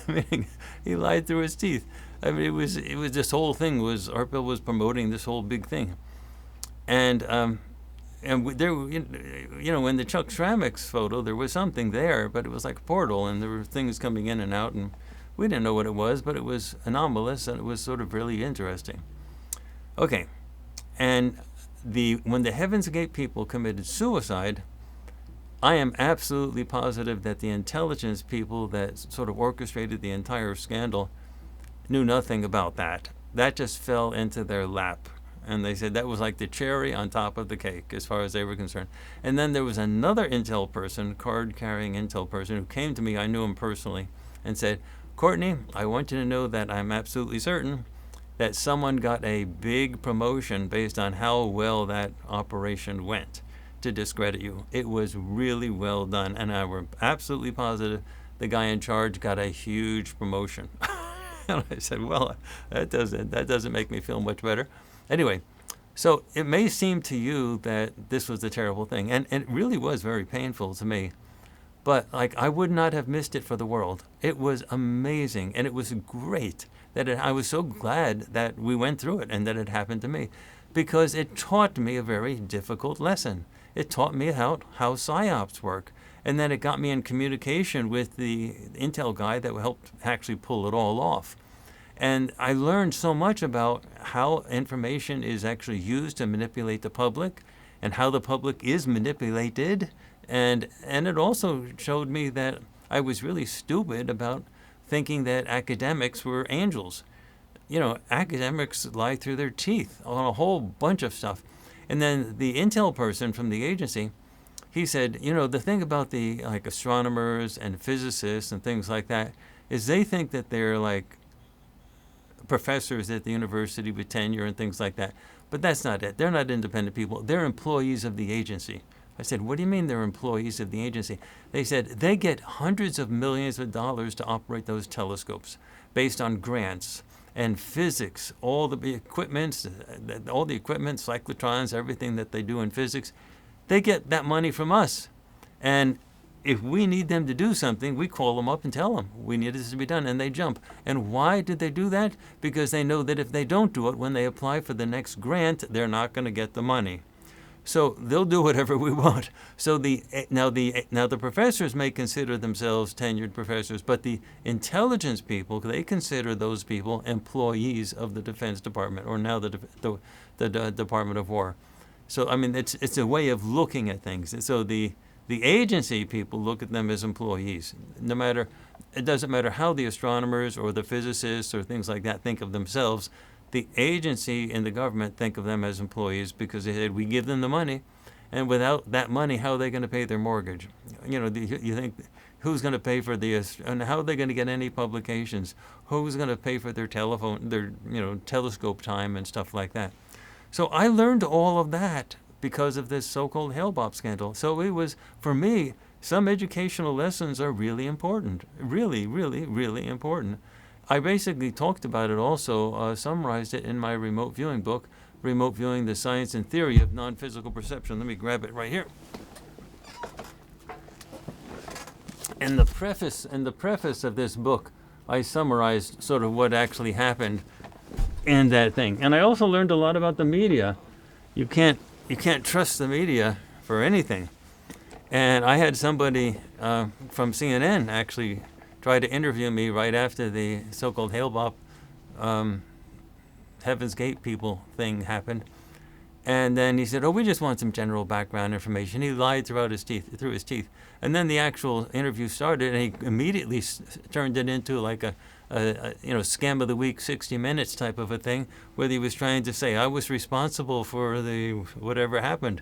Meaning he lied through his teeth. I mean, it was this whole thing was Art Bell was promoting this whole big thing, and there, in the Chuck Schrammick's photo, there was something there, but it was like a portal, and there were things coming in and out, and we didn't know what it was, but it was anomalous, and it was sort of really interesting. Okay, and when the Heaven's Gate people committed suicide, I am absolutely positive that the intelligence people that sort of orchestrated the entire scandal knew nothing about that. That just fell into their lap. And they said that was like the cherry on top of the cake as far as they were concerned. And then there was another intel person, card-carrying intel person, who came to me, I knew him personally, and said, Courtney, I want you to know that I'm absolutely certain that someone got a big promotion based on how well that operation went to discredit you. It was really well done, and I were absolutely positive the guy in charge got a huge promotion. And I said, well, that doesn't make me feel much better. Anyway, so it may seem to you that this was a terrible thing, and it really was very painful to me. But I would not have missed it for the world. It was amazing, and it was great that I was so glad that we went through it and that it happened to me, because it taught me a very difficult lesson. It taught me how PSYOPs work, and then it got me in communication with the intel guy that helped actually pull it all off. And I learned so much about how information is actually used to manipulate the public and how the public is manipulated. And it also showed me that I was really stupid about thinking that academics were angels. Academics lie through their teeth on a whole bunch of stuff. And then the intel person from the agency, he said, the thing about the astronomers and physicists and things like that is they think that they're like professors at the university with tenure and things like that. But that's not it. They're not independent people. They're employees of the agency. I said, what do you mean they're employees of the agency? They said they get hundreds of millions of dollars to operate those telescopes based on grants and physics, all the equipment, cyclotrons, everything that they do in physics. They get that money from us. And if we need them to do something, we call them up and tell them we need this to be done, and they jump. And why did they do that? Because they know that if they don't do it, when they apply for the next grant, they're not going to get the money. So they'll do whatever we want. So now the professors may consider themselves tenured professors, but the intelligence people, they consider those people employees of the Defense Department, or now the Department of War. So I mean, it's a way of looking at things. And so the agency people look at them as employees. It doesn't matter how the astronomers or the physicists or things like that think of themselves. The agency and the government think of them as employees because they said, we give them the money, and without that money, how are they going to pay their mortgage? You think, who's going to pay for this, and how are they going to get any publications? Who's going to pay for their telescope time and stuff like that? So I learned all of that because of this so-called Hale Bopp scandal. So it was, for me, some educational lessons are really important, really, really, really important. I basically talked about it also, summarized it in my remote viewing book, Remote Viewing, the Science and Theory of Non-Physical Perception. Let me grab it right here. In the preface of this book, I summarized sort of what actually happened in that thing. And I also learned a lot about the media. You can't trust the media for anything. And I had somebody from CNN actually try to interview me right after the so-called Hale-Bopp Heaven's Gate people thing happened. And then he said, "Oh, we just want some general background information." He lied through his teeth. And then the actual interview started, and he immediately turned it into like a scam of the week, 60 Minutes type of a thing, where he was trying to say I was responsible for the whatever happened.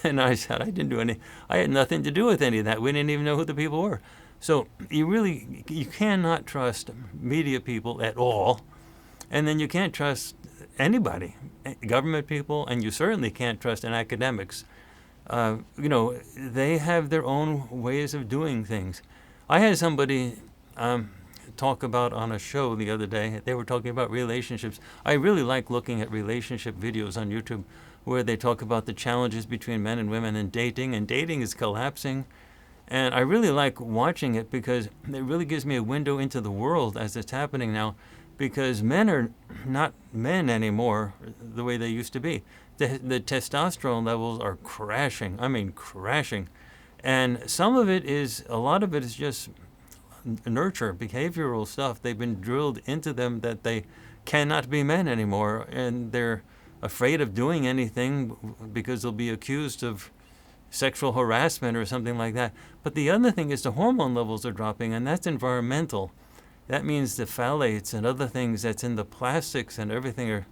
And I said I had nothing to do with any of that. We didn't even know who the people were. So you cannot trust media people at all, and then you can't trust anybody, government people, and you certainly can't trust in academics. They have their own ways of doing things. I had somebody talk about on a show the other day. They were talking about relationships. I really like looking at relationship videos on YouTube where they talk about the challenges between men and women and dating is collapsing. And I really like watching it because it really gives me a window into the world as it's happening now, because men are not men anymore the way they used to be. The testosterone levels are crashing. I mean, crashing. And a lot of it is just nurture, behavioral stuff. They've been drilled into them that they cannot be men anymore, and they're afraid of doing anything because they'll be accused of sexual harassment or something like that. But the other thing is the hormone levels are dropping, and that's environmental. That means the phthalates and other things that's in the plastics and everything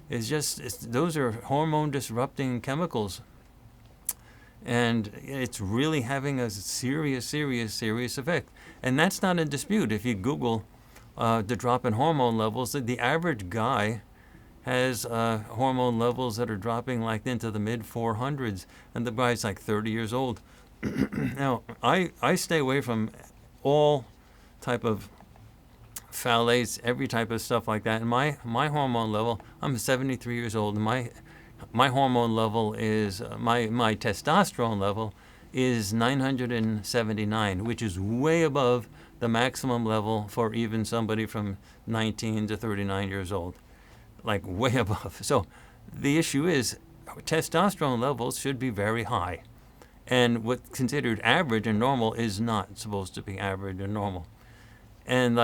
those are hormone disrupting chemicals. And it's really having a serious effect. And that's not in dispute. If you Google the drop in hormone levels, the average guy has hormone levels that are dropping like into the mid 400s, and the guy's like 30 years old. Now, I stay away from all type of phthalates, every type of stuff like that. And my hormone level, I'm 73 years old, and my hormone level is, my testosterone level is 979, which is way above the maximum level for even somebody from 19 to 39 years old. Like way above. So the issue is testosterone levels should be very high. And what's considered average and normal is not supposed to be average and normal. And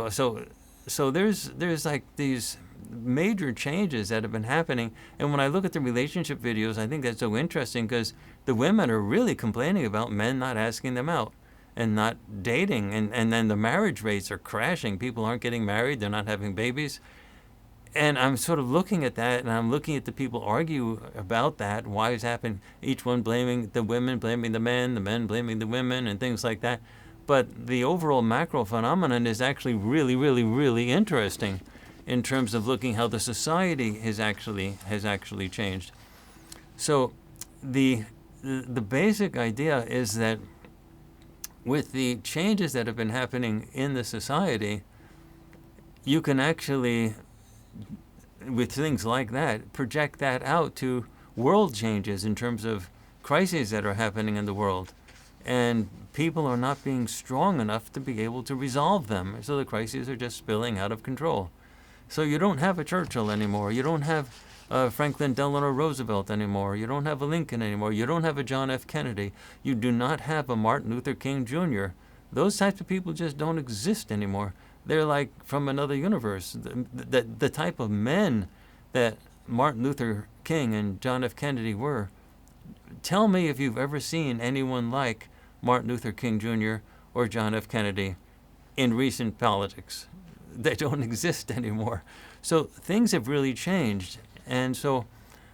so there's like these major changes that have been happening. And when I look at the relationship videos, I think that's so interesting because the women are really complaining about men not asking them out and not dating. And then the marriage rates are crashing. People aren't getting married. They're not having babies. And I'm sort of looking at that, and I'm looking at the people argue about that, why it's happening, each one blaming the women, blaming the men blaming the women, and things like that. But the overall macro phenomenon is actually really interesting in terms of looking how the society has actually changed. So the basic idea is that with the changes that have been happening in the society, you can actually, with things like that, project that out to world changes in terms of crises that are happening in the world. And people are not being strong enough to be able to resolve them. So the crises are just spilling out of control. So you don't have a Churchill anymore. You don't have Franklin Delano Roosevelt anymore. You don't have a Lincoln anymore. You don't have a John F. Kennedy. You do not have a Martin Luther King Jr. Those types of people just don't exist anymore. They're like from another universe. The type of men that Martin Luther King and John F. Kennedy were. Tell me if you've ever seen anyone like Martin Luther King Jr. or John F. Kennedy in recent politics. They don't exist anymore. So things have really changed. And so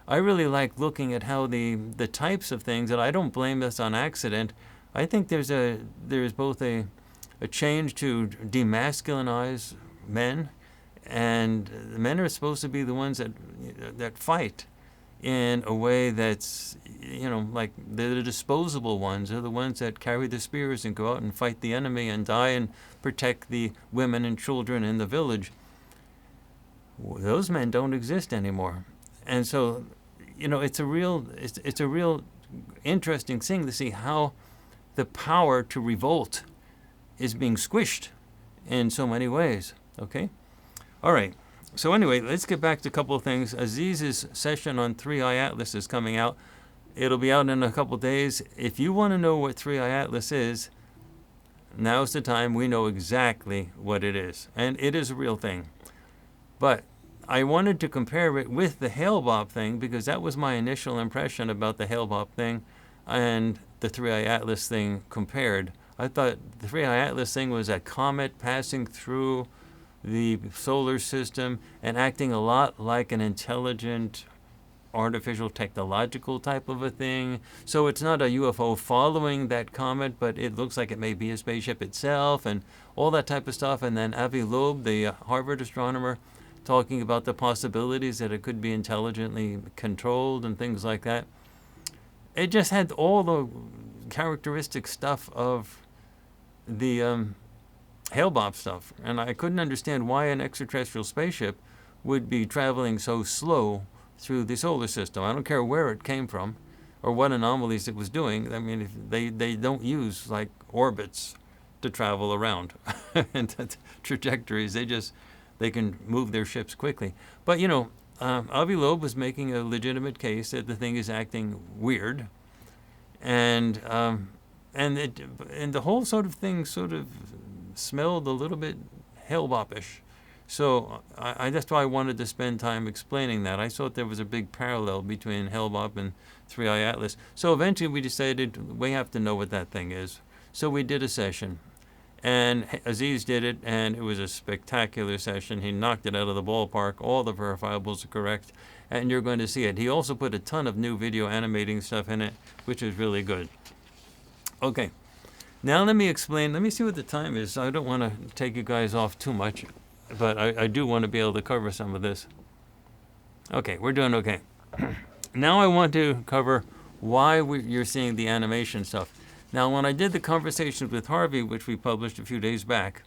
I really like looking at how the types of things, and I don't blame this on accident. I think there's both a change to demasculinize men, and men are supposed to be the ones that fight in a way that's, like the disposable ones are the ones that carry the spears and go out and fight the enemy and die and protect the women and children in the village. Those men don't exist anymore. And so, it's a real interesting thing to see how the power to revolt is being squished in so many ways. Okay? All right. So anyway, let's get back to a couple of things. Aziz's session on 3i Atlas is coming out. It'll be out in a couple of days. If you want to know what 3i Atlas is, now's the time. We know exactly what it is. And it is a real thing. But I wanted to compare it with the Hale-Bopp thing because that was my initial impression about the Hale-Bopp thing and the 3i Atlas thing compared. I thought the 3i Atlas thing was a comet passing through the solar system and acting a lot like an intelligent artificial technological type of a thing. So it's not a UFO following that comet, but it looks like it may be a spaceship itself and all that type of stuff. And then Avi Loeb, the Harvard astronomer, talking about the possibilities that it could be intelligently controlled and things like that. It just had all the characteristic stuff of the Hale-Bopp stuff, and I couldn't understand why an extraterrestrial spaceship would be traveling so slow through the solar system. I don't care where it came from or what anomalies it was doing. I mean, if they don't use like orbits to travel around and trajectories. They can move their ships quickly. But Avi Loeb was making a legitimate case that the thing is acting weird, and the whole sort of thing sort of smelled a little bit Hale-Boppish. So that's why I wanted to spend time explaining that. I thought there was a big parallel between Hale-Bopp and 3i Atlas. So eventually we decided we have to know what that thing is. So we did a session. And Aziz did it, and it was a spectacular session. He knocked it out of the ballpark. All the verifiables are correct, and you're going to see it. He also put a ton of new video animating stuff in it, which is really good. Okay, now let me explain. Let me see what the time is. I don't want to take you guys off too much, but I do want to be able to cover some of this. Okay, we're doing okay. Now I want to cover why you're seeing the animation stuff. Now, when I did the conversations with Harvey, which we published a few days back,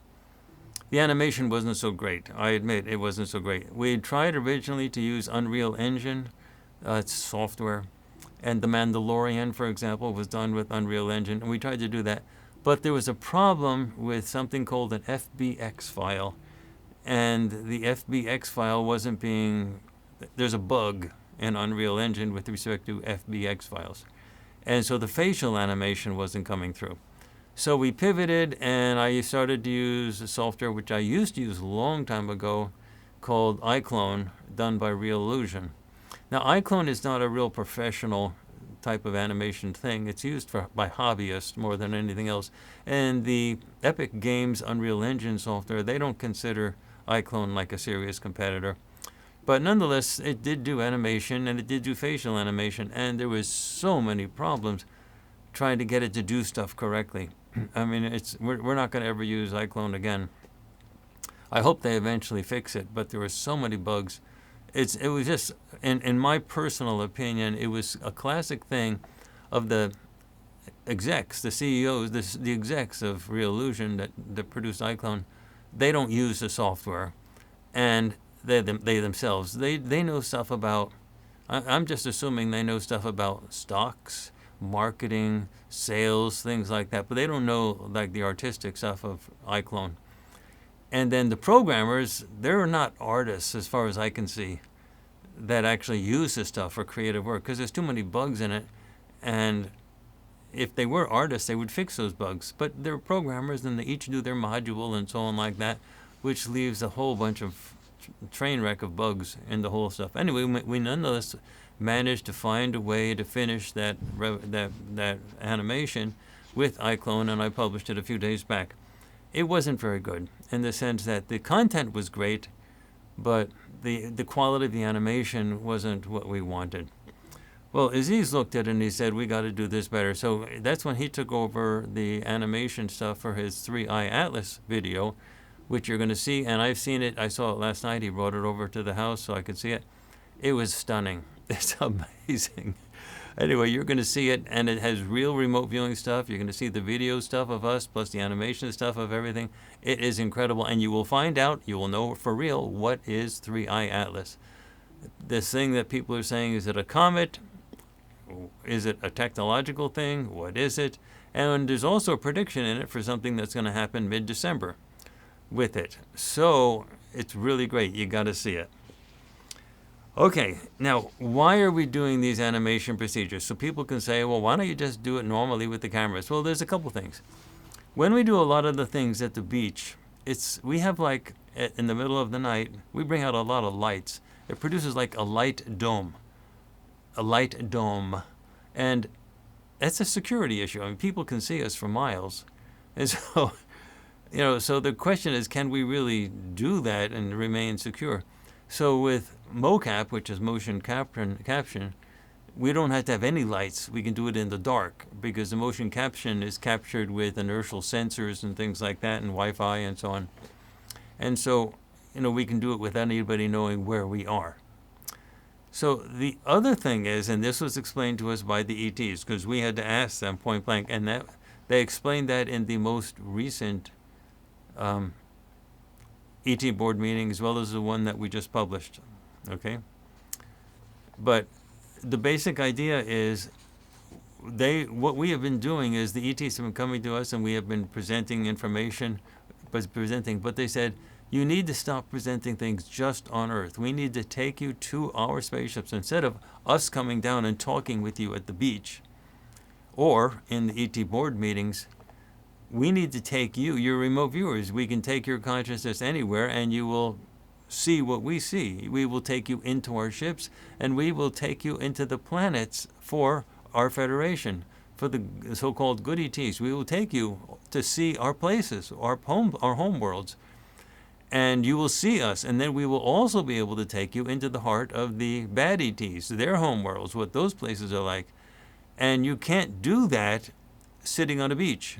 the animation wasn't so great. I admit it wasn't so great. We had tried originally to use Unreal Engine, it's software, and The Mandalorian, for example, was done with Unreal Engine, and we tried to do that. But there was a problem with something called an FBX file, and the FBX file wasn't being... There's a bug in Unreal Engine with respect to FBX files. And so the facial animation wasn't coming through. So we pivoted, and I started to use a software which I used to use a long time ago called iClone, done by Real Illusion. Now, iClone is not a real professional type of animation thing. It's used by hobbyists more than anything else. And the Epic Games Unreal Engine software, they don't consider iClone like a serious competitor. But nonetheless, it did do animation, and it did do facial animation, and there was so many problems trying to get it to do stuff correctly. I mean, we're not going to ever use iClone again. I hope they eventually fix it, but there were so many bugs. It was just, in my personal opinion, it was a classic thing of the execs, the CEOs, the execs of Real Illusion that produced iClone. They don't use the software, and they themselves, they know stuff about, I'm just assuming they know stuff about stocks, marketing, sales, things like that, but they don't know like the artistic stuff of iClone. And then the programmers, they're not artists as far as I can see that actually use this stuff for creative work because there's too many bugs in it. And if they were artists, they would fix those bugs. But they're programmers, and they each do their module and so on like that, which leaves a whole bunch of train wreck of bugs in the whole stuff. Anyway, we nonetheless managed to find a way to finish that animation with iClone, and I published it a few days back. It wasn't very good in the sense that the content was great, but the quality of the animation wasn't what we wanted. Well, Aziz looked at it and he said, we got to do this better. So that's when he took over the animation stuff for his 3i Atlas video, which you're going to see, and I've seen it. I saw it last night. He brought it over to the house so I could see it. It was stunning. It's amazing. Anyway, you're going to see it, and it has real remote viewing stuff. You're going to see the video stuff of us, plus the animation stuff of everything. It is incredible, and you will find out, you will know for real, what is 3i Atlas. This thing that people are saying, is it a comet? Is it a technological thing? What is it? And there's also a prediction in it for something that's going to happen mid-December with it. So it's really great. You got to see it. Okay, now, why are we doing these animation procedures? So people can say, well, why don't you just do it normally with the cameras? Well, there's a couple things. When we do a lot of the things at the beach, we have like, in the middle of the night, we bring out a lot of lights. It produces like a light dome. A light dome. And that's a security issue. I mean, people can see us for miles. And so, so the question is, can we really do that and remain secure? So with mocap, which is motion caption, we don't have to have any lights. We can do it in the dark because the motion caption is captured with inertial sensors and things like that and Wi-Fi and so on. And so, we can do it without anybody knowing where we are. So the other thing is, and this was explained to us by the ETs, because we had to ask them point blank, and that they explained that in the most recent ET board meeting, as well as the one that we just published. Okay? But the basic idea is what we have been doing is the ETs have been coming to us and we have been presenting information, but they said, you need to stop presenting things just on Earth. We need to take you to our spaceships instead of us coming down and talking with you at the beach or in the ET board meetings. We need to take you, your remote viewers. We can take your consciousness anywhere and you will see what we see. We will take you into our ships and we will take you into the planets for our Federation, for the so-called good ETs. We will take you to see our places, our home worlds. And you will see us, and then we will also be able to take you into the heart of the bad ETs, their home worlds, what those places are like. And you can't do that sitting on a beach.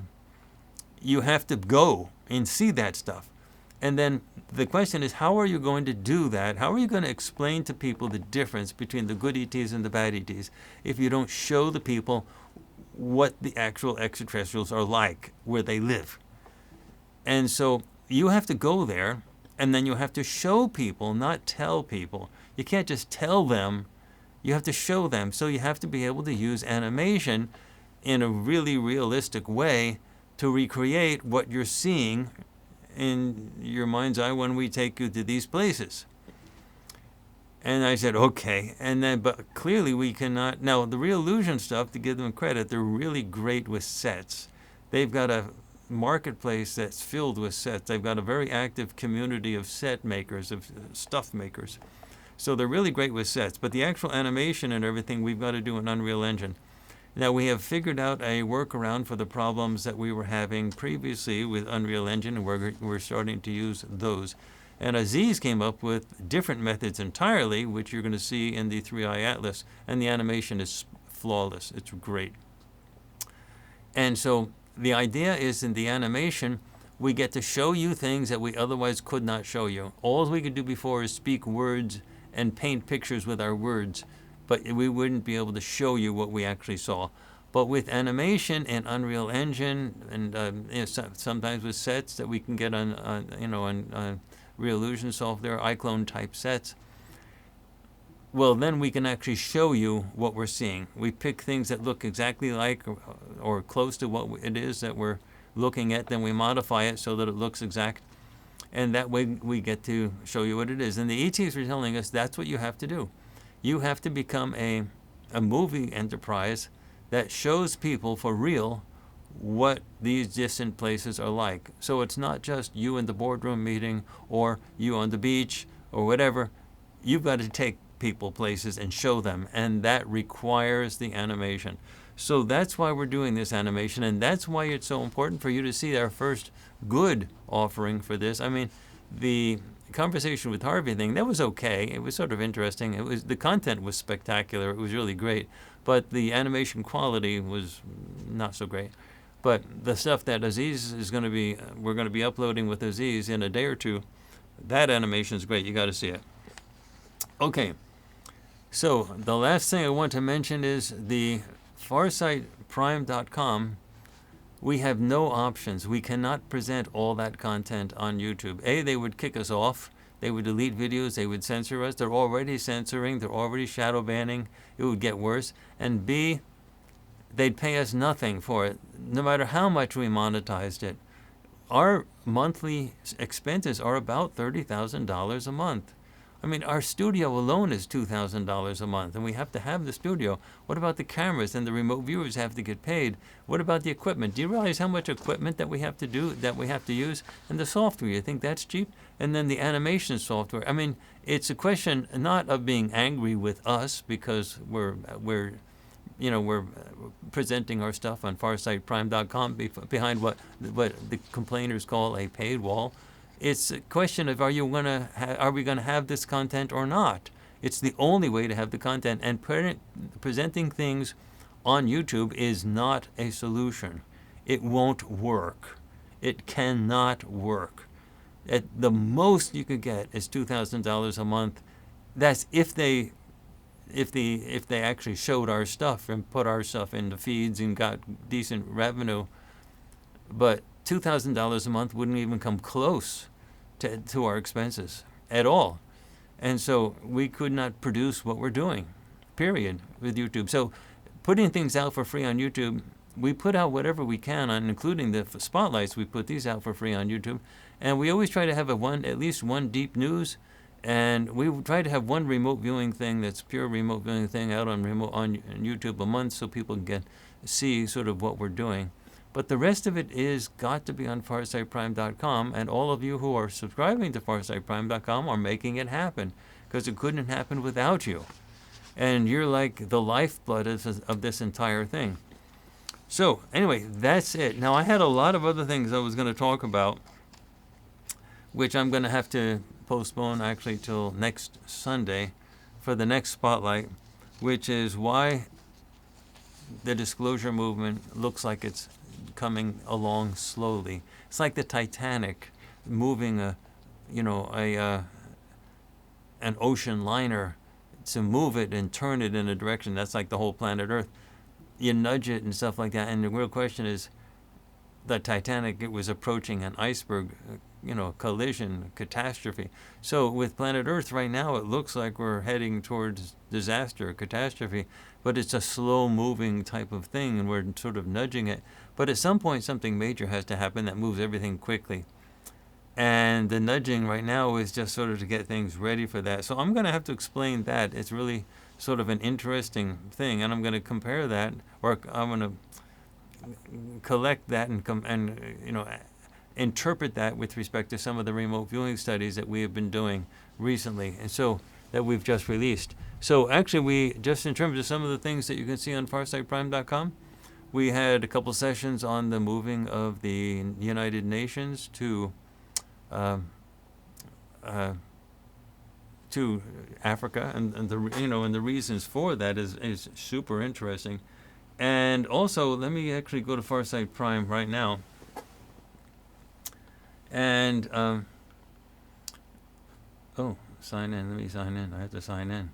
You have to go and see that stuff. And then the question is, how are you going to do that? How are you going to explain to people the difference between the good ETs and the bad ETs if you don't show the people what the actual extraterrestrials are like, where they live? And so you have to go there, and then you have to show people, not tell people. You can't just tell them. You have to show them. So you have to be able to use animation in a really realistic way to recreate what you're seeing in your mind's eye when we take you to these places. And I said, okay. And then, but clearly we cannot. Now, the Real Illusion stuff, to give them credit, they're really great with sets. They've got a marketplace that's filled with sets. They've got a very active community of set makers, of stuff makers. So they're really great with sets. But the actual animation and everything, we've got to do in Unreal Engine. Now, we have figured out a workaround for the problems that we were having previously with Unreal Engine, and we're starting to use those. And Aziz came up with different methods entirely, which you're going to see in the 3i Atlas, and the animation is flawless. It's great. And so the idea is in the animation, we get to show you things that we otherwise could not show you. All we could do before is speak words and paint pictures with our words, but we wouldn't be able to show you what we actually saw. But with animation and Unreal Engine, and sometimes with sets that we can get on Real Illusion software, iClone type sets, well, then we can actually show you what we're seeing. We pick things that look exactly like or close to what it is that we're looking at, then we modify it so that it looks exact, and that way we get to show you what it is. And the ETs were telling us that's what you have to do. You have to become a movie enterprise that shows people for real what these distant places are like. So it's not just you in the boardroom meeting or you on the beach or whatever. You've got to take people places and show them, and that requires the animation. So that's why we're doing this animation, and that's why it's so important for you to see our first good offering for this. I mean, the conversation with Harvey thing, that was okay. It was sort of interesting. The content was spectacular. It was really great, but the animation quality was not so great. But the stuff that Aziz is going to be, we're going to be uploading with Aziz in a day or two, that animation is great. You got to see it. Okay. So the last thing I want to mention is the FARSIGHT'S.com. We have no options. We cannot present all that content on YouTube. A, they would kick us off. They would delete videos. They would censor us. They're already censoring. They're already shadow banning. It would get worse. And B, they'd pay us nothing for it, no matter how much we monetized it. Our monthly expenses are about $30,000 a month. I mean, our studio alone is $2,000 a month, and we have to have the studio. What about the cameras and the remote viewers have to get paid? What about the equipment? Do you realize how much equipment that we have to use? And the software, you think that's cheap? And then the animation software. I mean, it's a question not of being angry with us because we're presenting our stuff on FARSIGHT'S.com behind what the complainers call a paid wall. It's a question of are we going to have this content or not? It's the only way to have the content, and presenting things on YouTube is not a solution. It won't work. It cannot work. At the most you could get is $2,000 a month. That's if they actually showed our stuff and put our stuff into feeds and got decent revenue. But $2,000 a month wouldn't even come close to our expenses at all. And so we could not produce what we're doing, period, with YouTube. So putting things out for free on YouTube, we put out whatever we can on, including the spotlights. We put these out for free on YouTube. And we always try to have at least one deep news. And we try to have one remote viewing thing that's pure remote viewing thing out on YouTube a month so people can see sort of what we're doing. But the rest of it is got to be on FARSIGHT'S.com, and all of you who are subscribing to FARSIGHT'S.com are making it happen because it couldn't happen without you. And you're like the lifeblood of this entire thing. So anyway, that's it. Now I had a lot of other things I was going to talk about, which I'm going to have to postpone actually till next Sunday for the next spotlight, which is why the disclosure movement looks like it's coming along slowly. It's like the Titanic moving an ocean liner. To move it and turn it in a direction, that's like the whole planet Earth. You nudge it and stuff like that. And the real question is, the Titanic, it was approaching an iceberg, collision, catastrophe. So with planet Earth right now, it looks like we're heading towards disaster, catastrophe, but it's a slow-moving type of thing, and we're sort of nudging it. But at some point, something major has to happen that moves everything quickly. And the nudging right now is just sort of to get things ready for that. So I'm going to have to explain that. It's really sort of an interesting thing, and I'm going to compare that, or I'm going to collect that and interpret that with respect to some of the remote viewing studies that we have been doing recently, and so that we've just released. So actually, we just in terms of some of the things that you can see on FARSIGHT'S.com, we had a couple sessions on the moving of the United Nations to Africa, and the reasons for that is super interesting. And also, let me actually go to Farsight Prime right now. And sign in. Let me sign in. I have to sign in.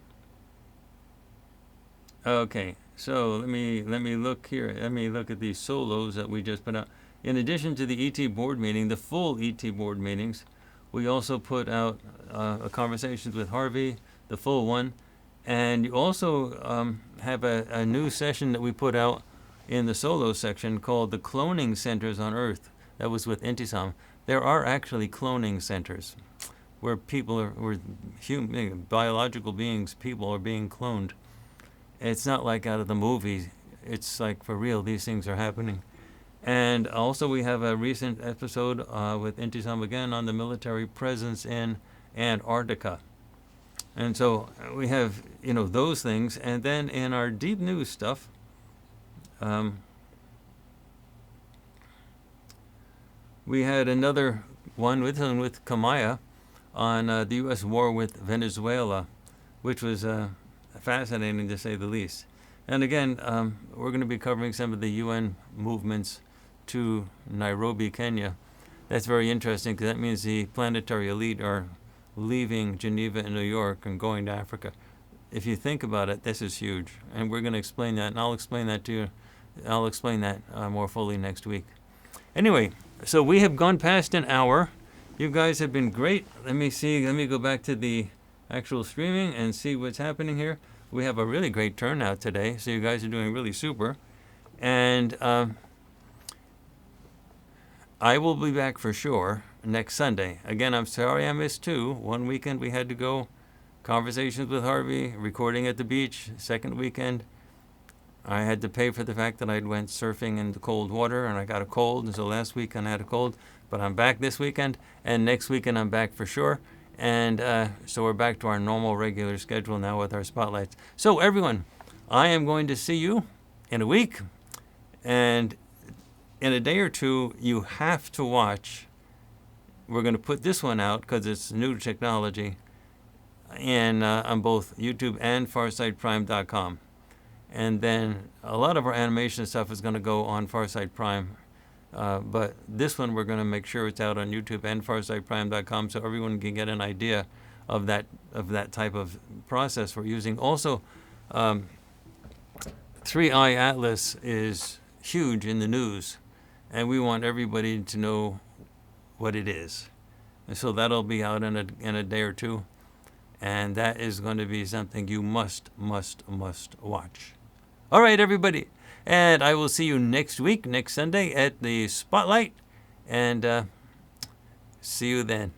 Okay, so let me look here. Let me look at these solos that we just put out. In addition to the ET board meeting, the full ET board meetings, we also put out conversations with Harvey, the full one. And you also have a new session that we put out in the solo section called the Cloning Centers on Earth. That was with Intisam. There are actually cloning centers where where human, biological beings, people are being cloned. It's not like out of the movie. It's like for real, these things are happening. And also we have a recent episode with Intisam again on the military presence in Antarctica. And so we have, those things. And then in our deep news stuff, we had another one with Kamaya on the U.S. war with Venezuela, which was fascinating to say the least. And again, we're going to be covering some of the UN movements to Nairobi, Kenya. That's very interesting because that means the planetary elite are leaving Geneva and New York and going to Africa. if you think about it, this is huge. And we're going to explain that, and I'll explain that to you. I'll explain that more fully next week. Anyway, so we have gone past an hour. You guys have been great. Let me see. Let me go back to the actual streaming and see what's happening here. We have a really great turnout today, so you guys are doing really super. And I will be back for sure next Sunday. Again, I'm sorry I missed 2. One weekend we had to go. Conversations with Harvey, recording at the beach. Second weekend, I had to pay for the fact that I went surfing in the cold water and I got a cold. And so last weekend I had a cold. But I'm back this weekend. And next weekend I'm back for sure. And so we're back to our normal regular schedule now with our spotlights. So everyone, I am going to see you in a week. And in a day or 2, you have to watch. We're going to put this one out because it's new technology. And on both YouTube and FarsightPrime.com. And then a lot of our animation stuff is going to go on Farsight Prime. But this one we're going to make sure it's out on YouTube and FarsightPrime.com so everyone can get an idea of that type of process we're using. Also, 3i Atlas is huge in the news, and we want everybody to know what it is. And so that'll be out in a day or 2. And that is going to be something you must watch. All right, everybody. And I will see you next week, next Sunday at the Spotlight. And see you then.